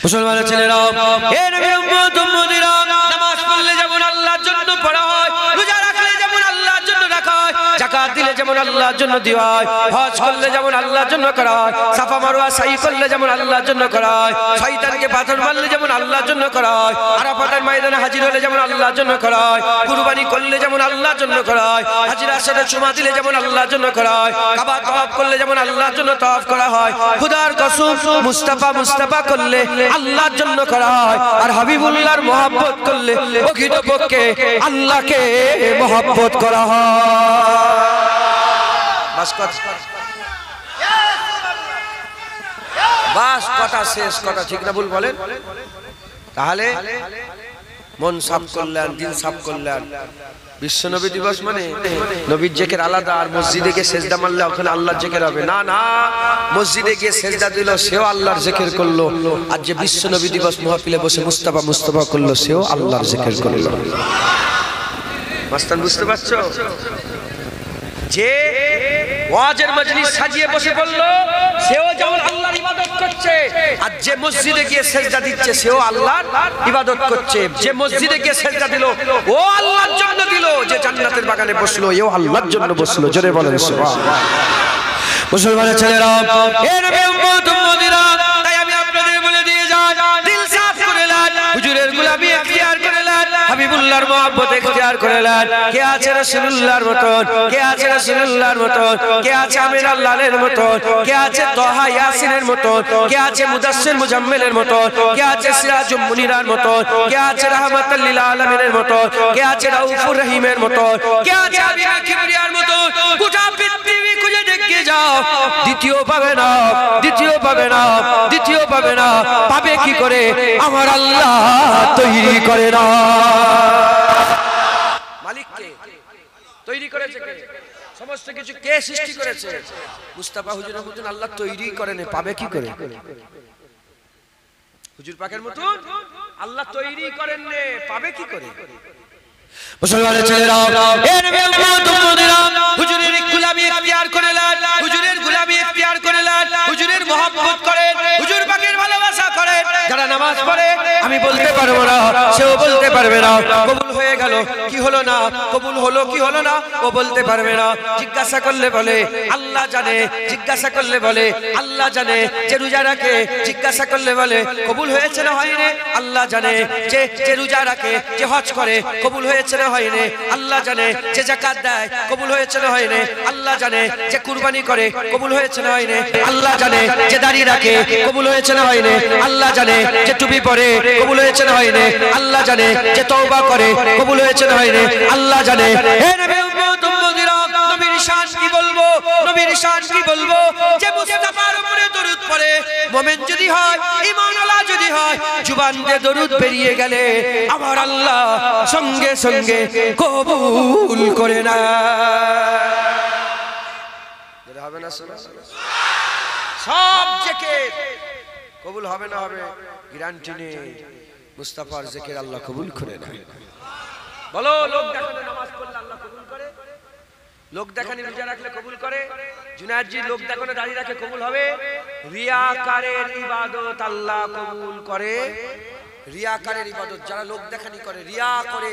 মুসলমানের ছেলেরা, হে নবীর উম্মত উম্মতিরা, নামাজ পড়লে যেমন আল্লাহর জন্য পড়া হয়, রোজা রাখলে যেমন আল্লাহর জন্য রাখা হয়, যাকাত দিলে যেমন আল্লাহর জন্য দেওয়া হয়, হজ করলে যেমন আল্লাহর জন্য করা হয়, সাফা মারওয়া সাই করলে যেমন আল্লাহর জন্য করা হয়, শয়তানকে পাথর মারলে যেমন আল্লাহর জন্য করা হয়, আরাফাতের ময়দানে হাজির হলে যেমন আল্লাহর জন্য করা হয়, কুরবানি করলে যেমন আল্লাহর জন্য করা হয়, হাজিরার সাথে চুমা দিলে যেমন আল্লাহর জন্য করা হয়, কাবা তওয়াফ করলে যেমন আল্লাহর জন্য তওয়াফ করা হয়, খোদার কসম মুস্তাফা করলে আল্লাহর জন্য করা হয়, আর হাবিবুল্লাহর মহব্বত করলে প্রকৃতপক্ষে আল্লাহকে মহব্বত করা হয়। বাস কথা শেষ, কথা ঠিক না ভুল বলেন? তাহলে মন সাফ করলেন, দিন সাফ করলেন। বিশ্ব নবী দিবস মানে নবীর জিকির আলাদা, আর মসজিদে গিয়ে সেজদা মারলে ওখানে আল্লাহর জিকির হবে না। না, মসজিদে গিয়ে সেজদা দিল সেও আল্লাহর জিকির করলো, আর যে বিশ্ব নবী দিবস মাহফিলে বসে মুস্তাফা করলো সেও আল্লাহর জিকির করলো। মাস্তান বুঝতে পারছো? যে ওয়াজের মজলিস সাজিয়ে বসে পড়লো সেও যেমন আল্লাহর ইবাদত করছে, আর যে মসজিদে গিয়ে সেজদা দিচ্ছে সেও আল্লাহর ইবাদত করছে। যে মসজিদে গিয়ে সেজদা দিল ও আল্লাহর জন্য দিল, যে জান্নাতের বাগানে বসলো এও আল্লাহর জন্য বসলো। জোরে বলেন সুবহানাল্লাহ। মুসলমানের ছেলেরা, হে নবী উম্মত উম্মতিরা, তাই আমি আপনাদের বলে দিয়ে যাই, দিল সাফ করে নেন, হুজুরের গোলামি ইখতিয়ার করে নেন, হাবিবুল্লাহর মহব্বত ইখতিয়ার করে নেন। কে আছে রাসূলুল্লাহর মতন, কে আছে রাসূলুল্লাহর মতন, কে আছে আমির আল্লাহর মতন, কে আছে তাহা ইয়াসিনের মতন, কে আছে মুদাসসির মুজাম্মিলের মতন, কে আছে সিরাজুল মুনিরার মতন, কে আছে রাহমাতাল লিল আলামিনের মতন, কে আছে রাউফুর রহিমের মতন, কে আছে হাবিবে কিবরিয়ার মতন। গোটা পৃথিবী খুঁজে দেখে যাও, দ্বিতীয় পাবে না, দ্বিতীয় পাবে না, দ্বিতীয় পাবে না। পাবে কি করে? আমার আল্লাহ তৈরি করে না। মালিককে তৈরি করেছে কে? সমস্ত কিছু কে সৃষ্টি করেছে? মুস্তাফা হুজুরের মতন আল্লাহ তৈরি করেন, পাবে কি করে? হুজুর পাকের মতন আল্লাহ তৈরি করেন, পাবে কি করে? মুসলমানের ছেলেরা, হে নবী উম্মত উম্মতিরা, হুজুরের গোলামি ইখতিয়ার করে নেন, হুজুরের গোলামি ইখতিয়ার করে নেন, হুজুরের মহব্বত করেন, হুজুর পাকের ভালোবাসা করেন। যারা নামাজ পড়ে আমি বলতে পারবো না, সেও বলতে পারবে না কবুল হয়ে গেল কি হলো না, কবুল হলো কি হলো না ও বলতে পারবে না। জিজ্ঞাসা করলে বলে আল্লাহ জানে, জিজ্ঞাসা করলে বলে আল্লাহ জানে। যে রোজা রাখে জিজ্ঞাসা করলে বলে কবুল হয়েছে না হয়নি আল্লাহ জানে। যে রোজা রাখে, যে হজ করে কবুল হয়েছে না হয়নি আল্লাহ জানে। যে যাকাত দেয় কবুল হয়েছে না হয়নি আল্লাহ জানে। যে কুরবানি করে কবুল হয়েছে না হয়নি আল্লাহ জানে। যে দাড়ি রাখে কবুল হয়েছে না হয়নি আল্লাহ জানে। যে টুপি পরে কবুল হয়েছে না হয়নি আল্লাহ জানে। যে তওবা করে কবুল হয়েছে না হয়নি আল্লাহ জানে। হে নবী উম্মত উম্মতিরা, নবীর শান কি বলবো, নবীর শান কি বলবো? যে মুস্তাফার উপরে দরুদ পড়ে মুমিন যদি হয়, ঈমানওয়ালা যদি হয়, জুবান দিয়ে দরুদ বেরিয়ে গেলে আমার আল্লাহ সঙ্গে সঙ্গে কবুল করে না। হবে না? সব জিকির কবুল হবে না, হবে গ্যারান্টি নেই। মুস্তাফার জিকির আল্লাহ কবুল করে না। বলো, লোক দেখানো নামাজ পড়লে আল্লাহ কবুল করে? লোক দেখানি রোজা রাখলে কবুল করে? জুনায়েদজি লোক দেখানো দাড়ি রাখে কবুল হবে? রিয়াকারের ইবাদত আল্লাহ কবুল করে। রিয়াকারের ইবাদত, যারা লোক দেখানি করে, রিয়া করে,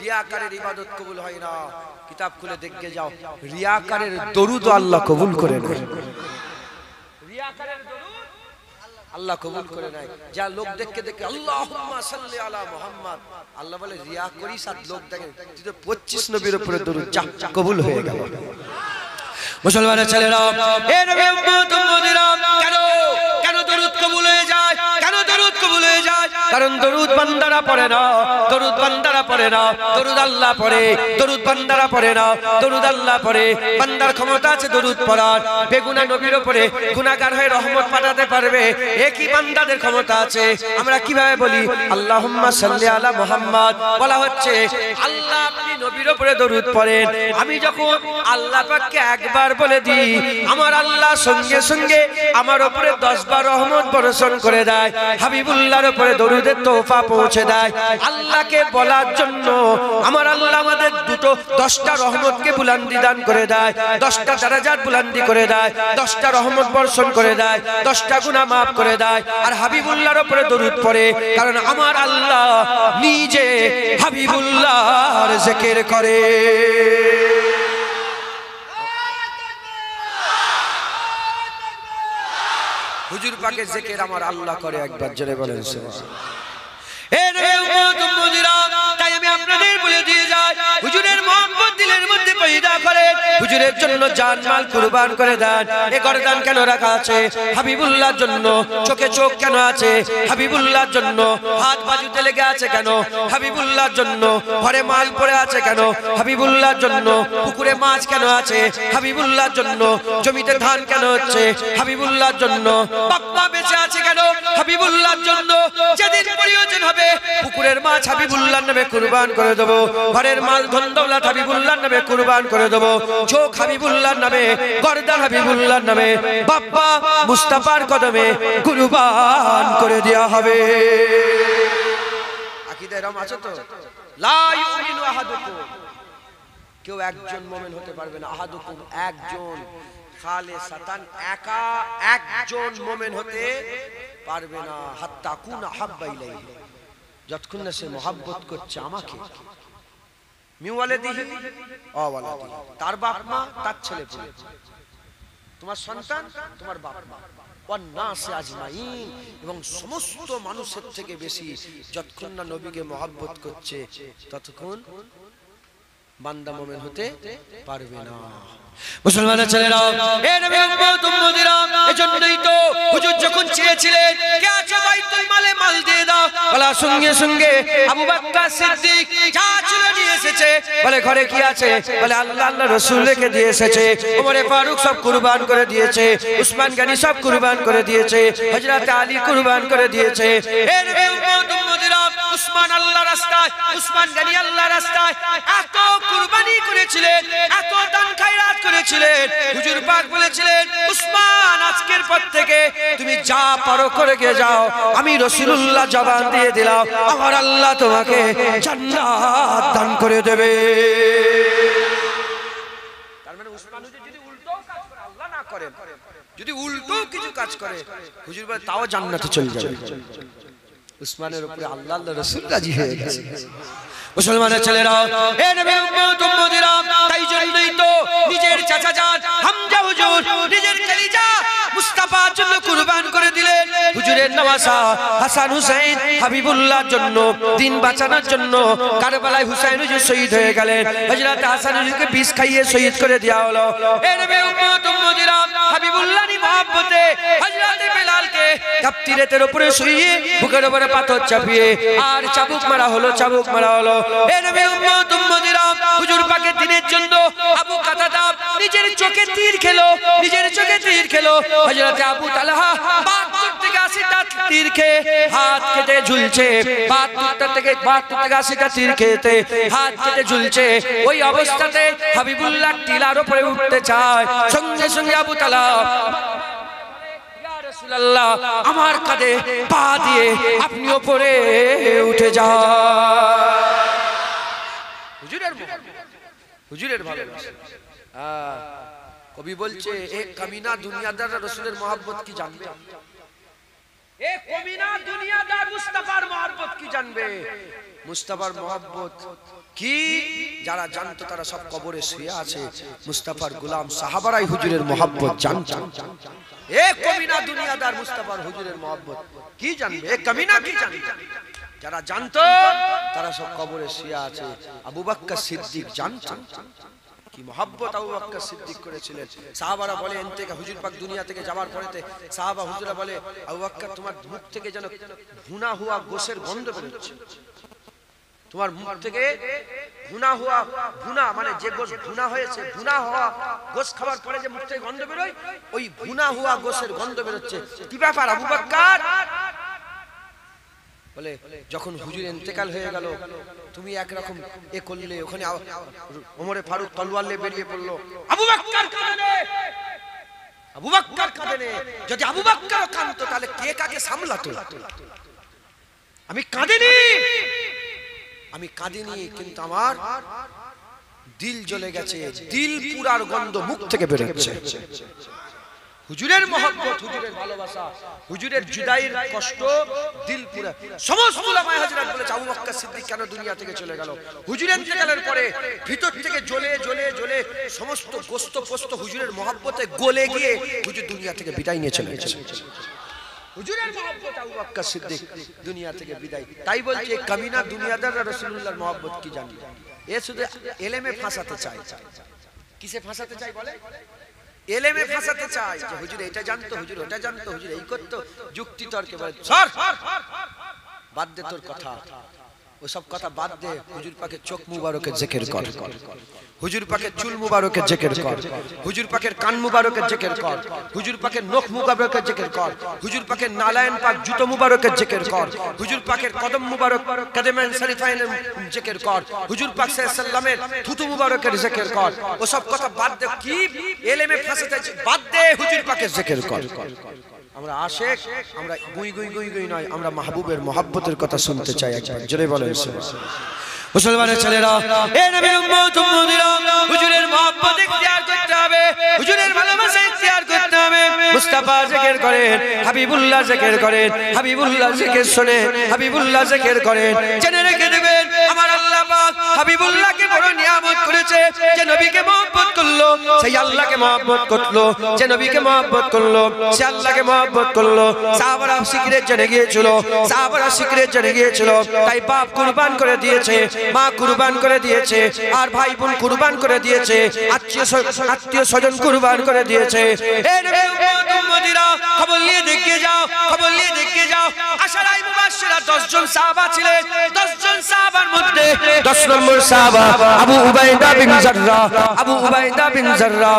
রিয়াকারের ইবাদত কবুল হয় না। কিতাব খুলে দেখে যাও, রিয়াকারের দরুদ আল্লাহ কবুল করে না। রিয়াকারের দরুদ আল্লাহ কবুল করে নাই। যা লোক দেখে দেখে আল্লাহুম্মা সাল্লি আলা মুহাম্মদ, আল্লাহ বলে রিয়া করিস আর লোক দেখে, তুই তো 25 নবীর উপরে দরুদ যা কবুল হয়ে গেল। মুসলমানের ছেলেরা, হে নবী উম্মত উম্মতিরা, কেন দরুদ কবুল হয়ে যায়? কেন দরুদ কবুল হয়ে যায়? কারণ দরুদ বান্দারা পড়ে না, দরুদ বান্দারা পড়ে না, দরুদ আল্লাহ পড়ে। দরুদ বান্দারা পড়ে না, দরুদ আল্লাহ পড়ে। বান্দার ক্ষমতা আছে দরুদ পড়ার, বেগুনাহ নবীর উপরে গুনাহগার হয়ে রহমত পাঠাতে পারবে, একই বান্দাদের ক্ষমতা আছে। আমরা কিভাবে বলি আল্লাহুম্মা সাল্লি আলা মুহাম্মদ? বলা হচ্ছে আল্লাহ আপনি নবীর উপরে দরুদ পড়েন। আমি যখন আল্লাহ পাককে একবার বলে দিই, আমার আল্লাহ সঙ্গে সঙ্গে আমার উপরে 10 বার রহমত বর্ষণ করে দেয়। হাবিবুল্লাহর উপরে দরুদ দরুদের তোহফা পৌঁছে দেয় আল্লাহকে বলার জন্য। আমার আল্লাহ আমাদের 10টা রহমতকে বুলন্দি দান করে দেয়, 10টা দারাজাত বুলন্দি করে দেয়, 10টা রহমত বর্ষণ করে দেয়, 10টা গুনাহ মাফ করে দেয়। আর হাবিবুল্লাহর উপরে দরুদ পড়ে, কারণ আমার আল্লাহ নিজে হাবিবুল্লাহর জিকির করে। হুজুর পাকের জিকির আমার আল্লাহ করে, একবার জোরে বলেন সুবহানাল্লাহ। তাই আমি আপনাদের বলে দিয়ে যাই, হুজুরের মহব্বত দিলের মধ্যে পয়দা করে, হুজুরের জন্য জান মাল কুরবান করে দেন। এ গর্দান কেন রাখা আছে? হাবিবুল্লাহর জন্য। চোখে চোখ কেন আছে? হাবিবুল্লাহর জন্য। হাত বাজুতে লেগে আছে কেন? হাবিবুল্লাহর জন্য। ঘরে মাল পড়ে আছে কেন? হাবিবুল্লাহর জন্য। পুকুরে মাছ কেন আছে? হাবিবুল্লাহর জন্য। জমিতে ধান কেন হচ্ছে? হাবিবুল্লাহর জন্য। বাপ্পা বেঁচে আছে কেন? হাবিবুল্লাহর জন্য। যেদিন প্রয়োজন হবে পুকুরের মাছ হাবিবুল্লাহর নামে কুরবান করে দেব, ঘরের মাল ধন দৌলত হাবিবুল্লাহর নামে কুরবান করে দেব, চোখ হাবিবুল্লাহর নামে, গর্দান হাবিবুল্লাহর নামে, বাপ্পা মুস্তাফার কদমে কুরবান করে দেয়া হবে। আকীদায় রম আছে তো? লা ইউমিনু আহাদুকুম, কেউ একজন মুমিন হতে পারবে না। আহাদুকুম, একজন, খালিসাতান, একা একজন মুমিন হতে পারবে না। হাত্তা কুনা হাব্বা ইলাইহি, যতক্ষণ না সে মহব্বত করছে আমাকে। মিওয়ালাদিহি আওয়ালাদিহি, তার বাপ মা, তার ছেলে পুলে, তোমার সন্তান, তোমার বাপ মা, ওয়ান্নাসি আজমাইন, এবং সমস্ত মানুষের থেকে বেশি যতক্ষণ না নবীকে মহব্বত করছে ততক্ষণ বান্দা মুমিন হতে পারবে না। মুসলমানের ছেলেরা, এ নবী উম্মত উম্মতিরা, এজন্যই তো হুজুর যখন চেয়েছিলেন কে আছে বাইতুল মালে মাল দিয়ে দাও, বলা সঙ্গে সঙ্গে আবু বকর সিদ্দিক যা ছিল নিয়ে এসেছে। বলে ঘরে কি আছে? বলে আল্লাহ আল্লাহ রাসূল রেখে দিয়ে এসেছে। ওমরে ফারুক সব কুরবান করে দিয়েছে, উসমান গনি সব কুরবান করে দিয়েছে, হযরত আলী কুরবান করে দিয়েছে। এ নবী উম্মত উম্মতিরা, উসমান আল্লাহর রাস্তায়, উসমান গনি আল্লাহর রাস্তায় এত কুরবানি করেছিলেন, এত দান খায়রাত করেছিলেন। হুজুর পাক বলেছিলেন, উসমান আজকের পর থেকে তুমি যা পারো করে গিয়ে যাও, আমি রাসূলুল্লাহ জবান দিয়ে দিলাম আমার আল্লাহ তোমাকে জান্নাত দান করে দেবে। তার মানে উসমান যদি উল্টো কাজ করে, আল্লাহ না করে, যদি উল্টো কিছু কাজ করে, হুজুর বলে তাও জান্নাতে চলে যাবে। উসমানের উপরে আল্লাহ আল্লাহ রাসূল রাজি হয়ে গেছে। মুসলমানের ছেলেরা, এ নবী উম্মত উম্মতিরা, তাই জন্যই তো নিজের চাচা জান হামজা হুজুর নিজের কলিজা মুস্তাফার জন্য কুরবান করে দিলেন। হুজুরের নওয়াসা হাসান হুসাইন হাবিবুল্লাহর জন্য, দিন বাঁচানোর জন্য কারবালায় হুসাইন হুজুর শহীদ হয়ে গেলেন। হযরত হাসান হুজুরকে বিষ খাইয়ে শহীদ করে দেওয়া হলো। এ নবী উম্মত উম্মতিরা, হাবিবুল্লাহর মহব্বতে হযরত বেলালকে কাপ্তিরেতের উপরে শুইয়ে বুকের উপরে পাথর চাপিয়ে আর চাবুক মারা হলো, চাবুক মারা হলো। এ নবী উম্মত উম্মতিরা, হুজুর পাকের দিনের জন্য আবু কাতাদা নিজের চোখে তীর খেলো, নিজের চোখে তীর খেলো। হযরত আবু তালহা ৭২ থেকে ৮০টা তীর খেয়ে হাত কেটে ঝুলছে, ৭২ থেকে ৮০টা তীর খেতে হাত কেটে ঝুলছে। ওই অবস্থাতে হাবিবুল্লাহ টিলার উপরে উঠতে চায়, সঙ্গে সঙ্গে আবু তালহা, রাসূলুল্লাহ আমার কাঁধে পা দিয়ে আপনি উপরে উঠে যান। হুজুরের ভালোবাসা। কবি বলছে, এক কামিনা দুনিয়াদার রাসূলের মহব্বত কি জানবে? এক কামিনা দুনিয়াদার মুস্তাফার মহব্বত কি জানবে? মুস্তাফার মহব্বত কি যারা জানতো তারা সব কবরে শুয়ে আছে। মুস্তাফার গোলাম সাহাবারাই হুজুরের মহব্বত জানতো। এক কামিনা দুনিয়াদার মুস্তাফার হুজুরের মহব্বত কি জানবে? এক কামিনা কি জানবে? যারা জানতো তারা সব কবরে শুয়ে আছে। আবু বকর সিদ্দিক জানতো কি মহব্বত আবু বকর সিদ্দিক করেছিলেন। সাহাবারা বলে এনতেকে হুজুর পাক দুনিয়া থেকে যাওয়ার পরেতে সাহাবা হুজুরা বলে, আবু বকর তোমার মুখ থেকে যেন ভুনা হুয়া গোশের গন্ধ বেরোচ্ছে, তোমার মুখ থেকে ভুনা হুয়া, ভুনা মানে যে গোশ ভুনা হয়েছে, ভুনা হওয়া গোশ খাওয়ার পরে যে মুখ থেকে গন্ধ বেরোয়, ওই ভুনা হুয়া গোশের গন্ধ বেরোচ্ছে। কি ব্যাপার আবু বকর? বলে যখন হুজুর ইন্তেকাল হয়ে গেল তুমি একরকম এ করলে, ওখানে ওমরে ফারুক তলোয়ার নিয়ে বেরিয়ে পড়লো। আবু বকর কাঁদে, আবু বকর কাঁদে। যদি আবু বকর কাঁদতো তাহলে কে কাকে সামলাতো? আমি কাঁদিনি, কিন্তু আমার দিল জ্বলে গেছে, দিল পুরার গন্ধ মুখ থেকে বেরোচ্ছে। হুজুরের মহব্বত, হুজুরের ভালোবাসা, হুজুরের জুদাইয়ের কষ্ট দিল পুরা। সমস্ত উলামায়ে হযরত বলেছে আবু বকর সিদ্দিক কেন দুনিয়া থেকে চলে গেল? হুজুরের ইন্তেকালের পরে ভিতর থেকে জ্বলে জ্বলে জ্বলে সমস্ত গোশত পোস্ত হুজুরের মহব্বতে গলে গিয়ে হুজুর দুনিয়া থেকে বিদায় নিয়ে চলে গেছে। হুজুরের মহব্বত আবু বকর সিদ্দিক দুনিয়া থেকে বিদায়। তাই বলছে কামিনা দুনিয়াদার রাসূলুল্লাহর মহব্বত কি জানি, এ শুধু এলেমে ফাঁসাতে চায়। কিসে ফাঁসাতে চায় বলে? এলেমে ফাঁসাতে চায় যে হুজুর এটা জানতো, হুজুর ওটা জানতো, হুজুর এই করতো, যুক্তি তর্কে বলে সর বাদ দে তোর কথা, ওসব কথা বাদ দে। হুজুর পাকের চোখ মুবারকের জিকির কর, হুজুর পাকের চুল মুবারকের জিকির কর, হুজুর পাকের কান মুবারকের জিকির কর, হুজুর পাকের নখ মুবারকের জিকির কর, হুজুর পাকের নালায়েন পাক জুতো মুবারকের জিকির কর, হুজুর পাকের কদম মুবারক কদমেন শরীফাইনের জিকির কর, হুজুর পাক সাল্লাল্লাহু আলাইহি ওয়াসাল্লামের থুতু মুবারকের জিকির কর। ওসব কথা বাদ দে, কি এলেমে ফাঁসাতে চাই, বাদ দে, হুজুর পাকের জিকির কর। আমরা আশেক, আমরা গুই গুই গুই গুই নয়, আমরা মাহবুবের মহব্বতের কথা শুনতে চাই। একবার জোরে বলেন মুসলমানের ছেলেরা, এ নবীর উম্মত উম্মতিরা, হুজুরের মহব্বত ইখতিয়ার করতে হবে, হুজুরের ভালোবাসা ইখতিয়ার করতে হবে। মুস্তাফা জিকির করেন, হাবিবুল্লাহ জিকির করেন, হাবিবুল্লাহ জিকির শুনেন, হাবিবুল্লাহ জিকির করেন। জেনে রেখে দেবেন আমার আল্লাহ পাক হাবিবুল্লাহকে বড় নিয়ামত করেছে। যে নবীকে মহব্বত করলো সেই আল্লাহকে মহব্বত করলো, যে নবীকে মহব্বত করলো সে আল্লাহকে মহব্বত করলো। সাহাবারা সিকরেট জেনে গিয়েছিল, সাহাবারা সিকরেট জেনে গিয়েছিল, তাই বাপ কুরবান করে দিয়েছে, মা কুরবান করে দিয়েছে, আর ভাই বোন কুরবান করে দিয়েছে, আত্মীয় স্বজন কুরবান করে দিয়েছে। এই নবীর উম্মত উম্মতিরা, খবর নিয়ে দেখে যাও, খবর নিয়ে দেখে যাও। আশারায়ে মুবাশশিরা 10 জন সাহাবা ছিলেন। 10 জন সাহাবার মধ্যে 10 নম্বর সাহাবা আবু উবাইদা বিন জাররাহ। আবু উবাইদা বিন জাররাহ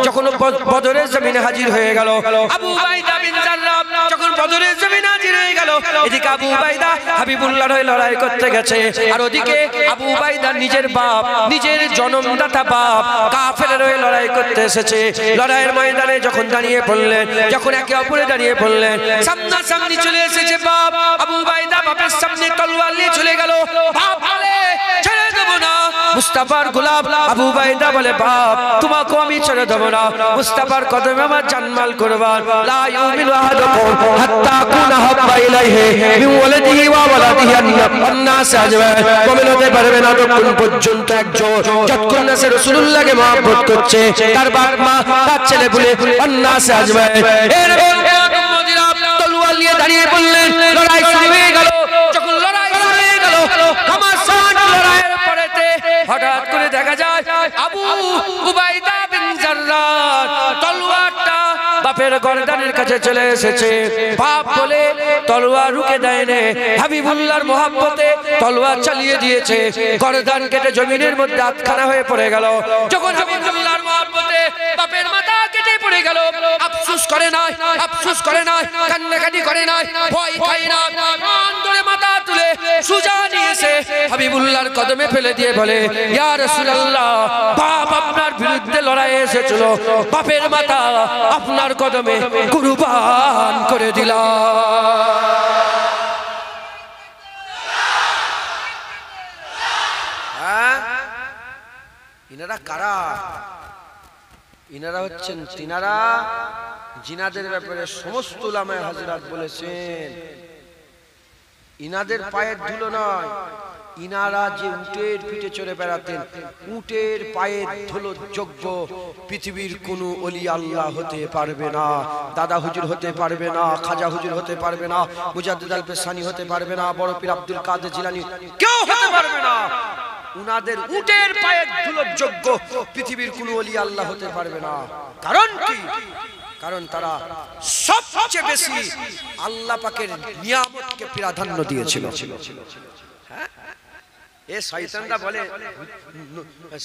যখন বদরের জমিনে হাজির হয়ে গেল, আবু উবাইদা বিন জাররাহ যখন বদরের জমিনে হাজির হয়ে গেল, এদিকে আবু উবাইদা হাবিবুল্লাহর হয়ে লড়াই করতে গেছে, আর ওদিকে আবু উবাইদা নিজের বাপ, নিজের জন্মদাতা বাপ কাফেরের হয়ে লড়াই করতে এসেছে। লড়াইয়ের ময়দানে যখন দাঁড়িয়ে পড়লেন, যখন একে অপরে দাঁড়িয়ে পড়লেন, সামনাসামনি চলে এসেছে বাপ। আবু উবাইদা বাপের সামনে তলোয়ার নিয়ে চলে গেল। বাপ বলে ছেড়ে দেব না। মুস্তাফার গোলাম আবু উবাইদা বলে বাপ তোমাকে আমি ছেড়ে দেব না, মুস্তাফার কদমে আমার জানমাল কুরবান। লা ইউমিনু আহাদুকুম হাত্তা আকুনা হাব্বা ইলাইহি মিন ওয়ালাদিহি ওয়া ওয়ালাদিহি আন-নাস আজমাইন। মুমিন হতে পারবে না ততক্ষণ পর্যন্ত একজন যতক্ষণ না সে রাসূলুল্লাহকে মহব্বত করছে, তার বাপ মা তার ছেলে বলে আন-নাস আজমাইন। এরপর মুমিনরা তলোয়ার নিয়ে দাঁড়িয়ে পড়লেন। লড়াই শুরু হয়ে গেল। যখন লড়াই শুরু হয়ে গেল, ঘমাসান লড়াইয়ের পরেতে হঠাৎ করে দেখা যায় আবু উবাইদা বিন জাররাহ তলোয়ারটা বাপের গর্দানের কাছে চলে এসেছে। বাপ বলে তলোয়ার রুকে দেয়নি, হাবিবুল্লাহর মহব্বতে তলোয়ার চালিয়ে দিয়েছে। গর্দান কেটে জমিনের মধ্যে আটখানা হয়ে পড়ে গেল। যখন হাবিবুল্লাহর মহব্বতে বাপের মাথা কেটে পড়ে গেল, আফসোস করে না, আফসোস করে না, কান্নাকাটি করে না, ভয় খায় না, মান ধরে মাথা তুলে সুজা নিয়েছে হাবিবুল্লাহর কদমে ফেলে দিয়ে বলে ইয়া রাসূলুল্লাহ, বাপ আপনার বিরুদ্ধে লড়াইয়ে এসেছিল, বাপের মাথা আপনার কদমে কুরবান করে দিলাম। ইনারা কারা? ইনারা হচ্ছেন তিনারা জিনাদের ব্যাপারে সমস্ত উলামায়ে হযরত বলেছেন ইনাদের পায়ের ধুলো নয়, ইনারা যে উটের পিঠে চড়ে বেড়াতেন, উটের পায়ের ধুলো যোগ্য পৃথিবীর কোনো ওলি আল্লাহ হতে পারবে না। দাদা হুজুর হতে পারবে না, খাজা হুজুর হতে পারবে না, মুজাদ্দিদ আল পেশানি হতে পারবে না, বড় পীর আব্দুল কাদের জিলানী কেউ হতে পারবে না। উনাদের উটের পায়ের ধুলো যোগ্য পৃথিবীর কোনো ওলি আল্লাহ হতে পারবে না। কারণ কি? কারণ তারা সবচেয়ে বেশি আল্লাহ পাকের নিয়ামতকে প্রাধান্য দিয়েছিল। হ্যাঁ, এ শয়তানরা বলে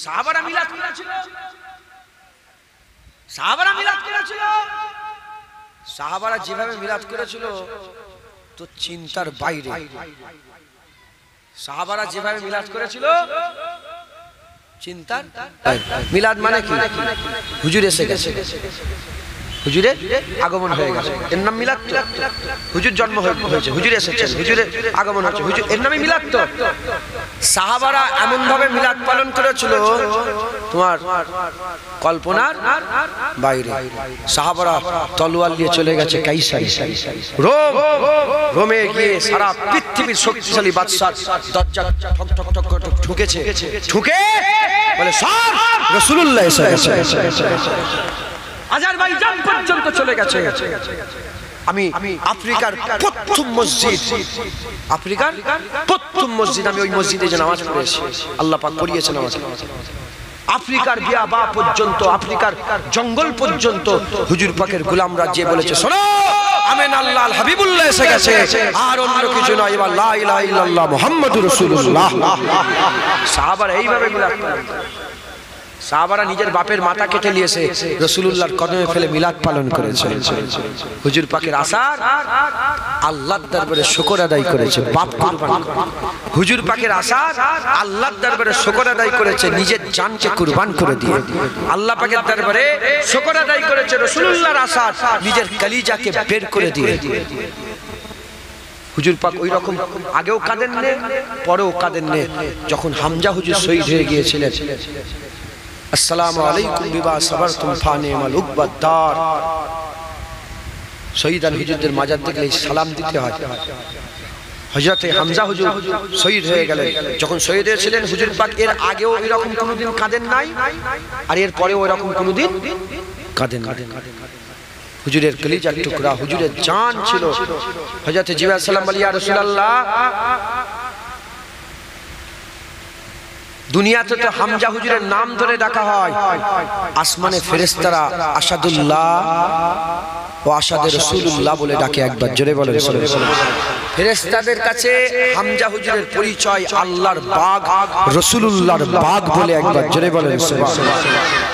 সাহাবারা মিলাদ করেছিল, সাহাবারা মিলাদ করেছিল। সাহাবারা যেভাবে মিলাদ করেছিল তো চিন্তার বাইরে। সাহাবারা যেভাবে মিলাদ করেছিল চিন্তার মিলাদ মানে কি? হুজুর এসে গেছে, হুজুরের আগমন হয়ে গেছে, এর নাম মিলাদ তো। হুজুর জন্ম হয়েছে, হুজুর এসেছেন, হুজুরের আগমন হচ্ছে, হুজুর এর নামে মিলাদ তো। সাহাবারা এমন ভাবে মিলাদ পালন করেছিল তোমার কল্পনার বাইরে। সাহাবারা তলোয়ার নিয়ে চলে গেছে কাইসার রোমে গিয়ে সারা পৃথিবীর শক্তিশালী বাদশার দরজা ঠক ঠক ঠক ঠক ঠুকেছে, ঠুকে বলে স্যার রাসূলুল্লাহ এসে গেছে। আজারবাইজান পর্যন্ত চলে গেছে। আমি আফ্রিকার প্রথম মসজিদ, আফ্রিকার প্রথম মসজিদ, আমি ওই মসজিদে যে নামাজ পড়েছি, আল্লাহ পাক পড়িয়েছেন নামাজ। আফ্রিকার বিয়াবা পর্যন্ত, আফ্রিকার জঙ্গল পর্যন্ত হুজুর পাকের গোলামরা যে বলেছে শোনো আমেন আল্লাহ হাবিবুল্লাহ এসে গেছে, আর অন্য কিছু নয়, এবার লা ইলাহা ইল্লাল্লাহ মুহাম্মাদুর রাসূলুল্লাহ। সাহাবারা এইভাবে মিলাদ পালন করে। সাহাবারা নিজের বাপের মাথা কেটে নিয়েছে, রাসূলুল্লাহর কদমে ফেলে মিলাদ পালন করেছে। হুজুর পাকের আসার আল্লাহর দরবারে শুকর আদায় করেছে, বাপ কুরবান। হুজুর পাকের আসার আল্লাহর দরবারে শুকর আদায় করেছে, নিজের জানকে কুরবান করে দিয়ে। আল্লাহ পাকের দরবারে শুকর আদায় করেছে রাসূলুল্লাহর আসার, নিজের কলিজাকে বের করে দিয়ে। হুজুর পাক ওই রকম আগেও কাঁদেন নে, পরেও কাঁদেন নে। যখন হামজা হুজুর শহীদ হয়ে গিয়েছিলেন, আসসালামু আলাইকুম বিমা সাবারতুম ফানিমাল উকবাদার, শহীদ আল হুজুরদের মাজার দেখলে সালাম দিতে হয়। হযরতে হামজা হুজুর শহীদ হয়ে গেলেন, যখন শহীদ হয়েছিলেন হুজুর পাক এর আগেও এরকম কোনোদিন কাঁদেন নাই, আর এর পরেও এরকম কোনোদিন কাঁদেন না। হুজুরের কলিজার টুকরা, হুজুরের জান ছিল। হযরতে জিবরাইল সালাম বলি ইয়া রাসূলুল্লাহ, দুনিয়াতে তো হামজা হুজুরের নাম ধরে ডাকা হয়, আসমানে ফেরেশতারা আসাদুল্লাহ ও আসাদে রাসূলুল্লাহ বলে ডাকে। একবার জোরে বলেন সুবহানাল্লাহ। ফেরেশতাদের কাছে হামজা হুজুরের পরিচয় আল্লাহর বাগ, রাসূলুল্লাহর বাগ বলে। একবার জোরে বলেন সুবহানাল্লাহ।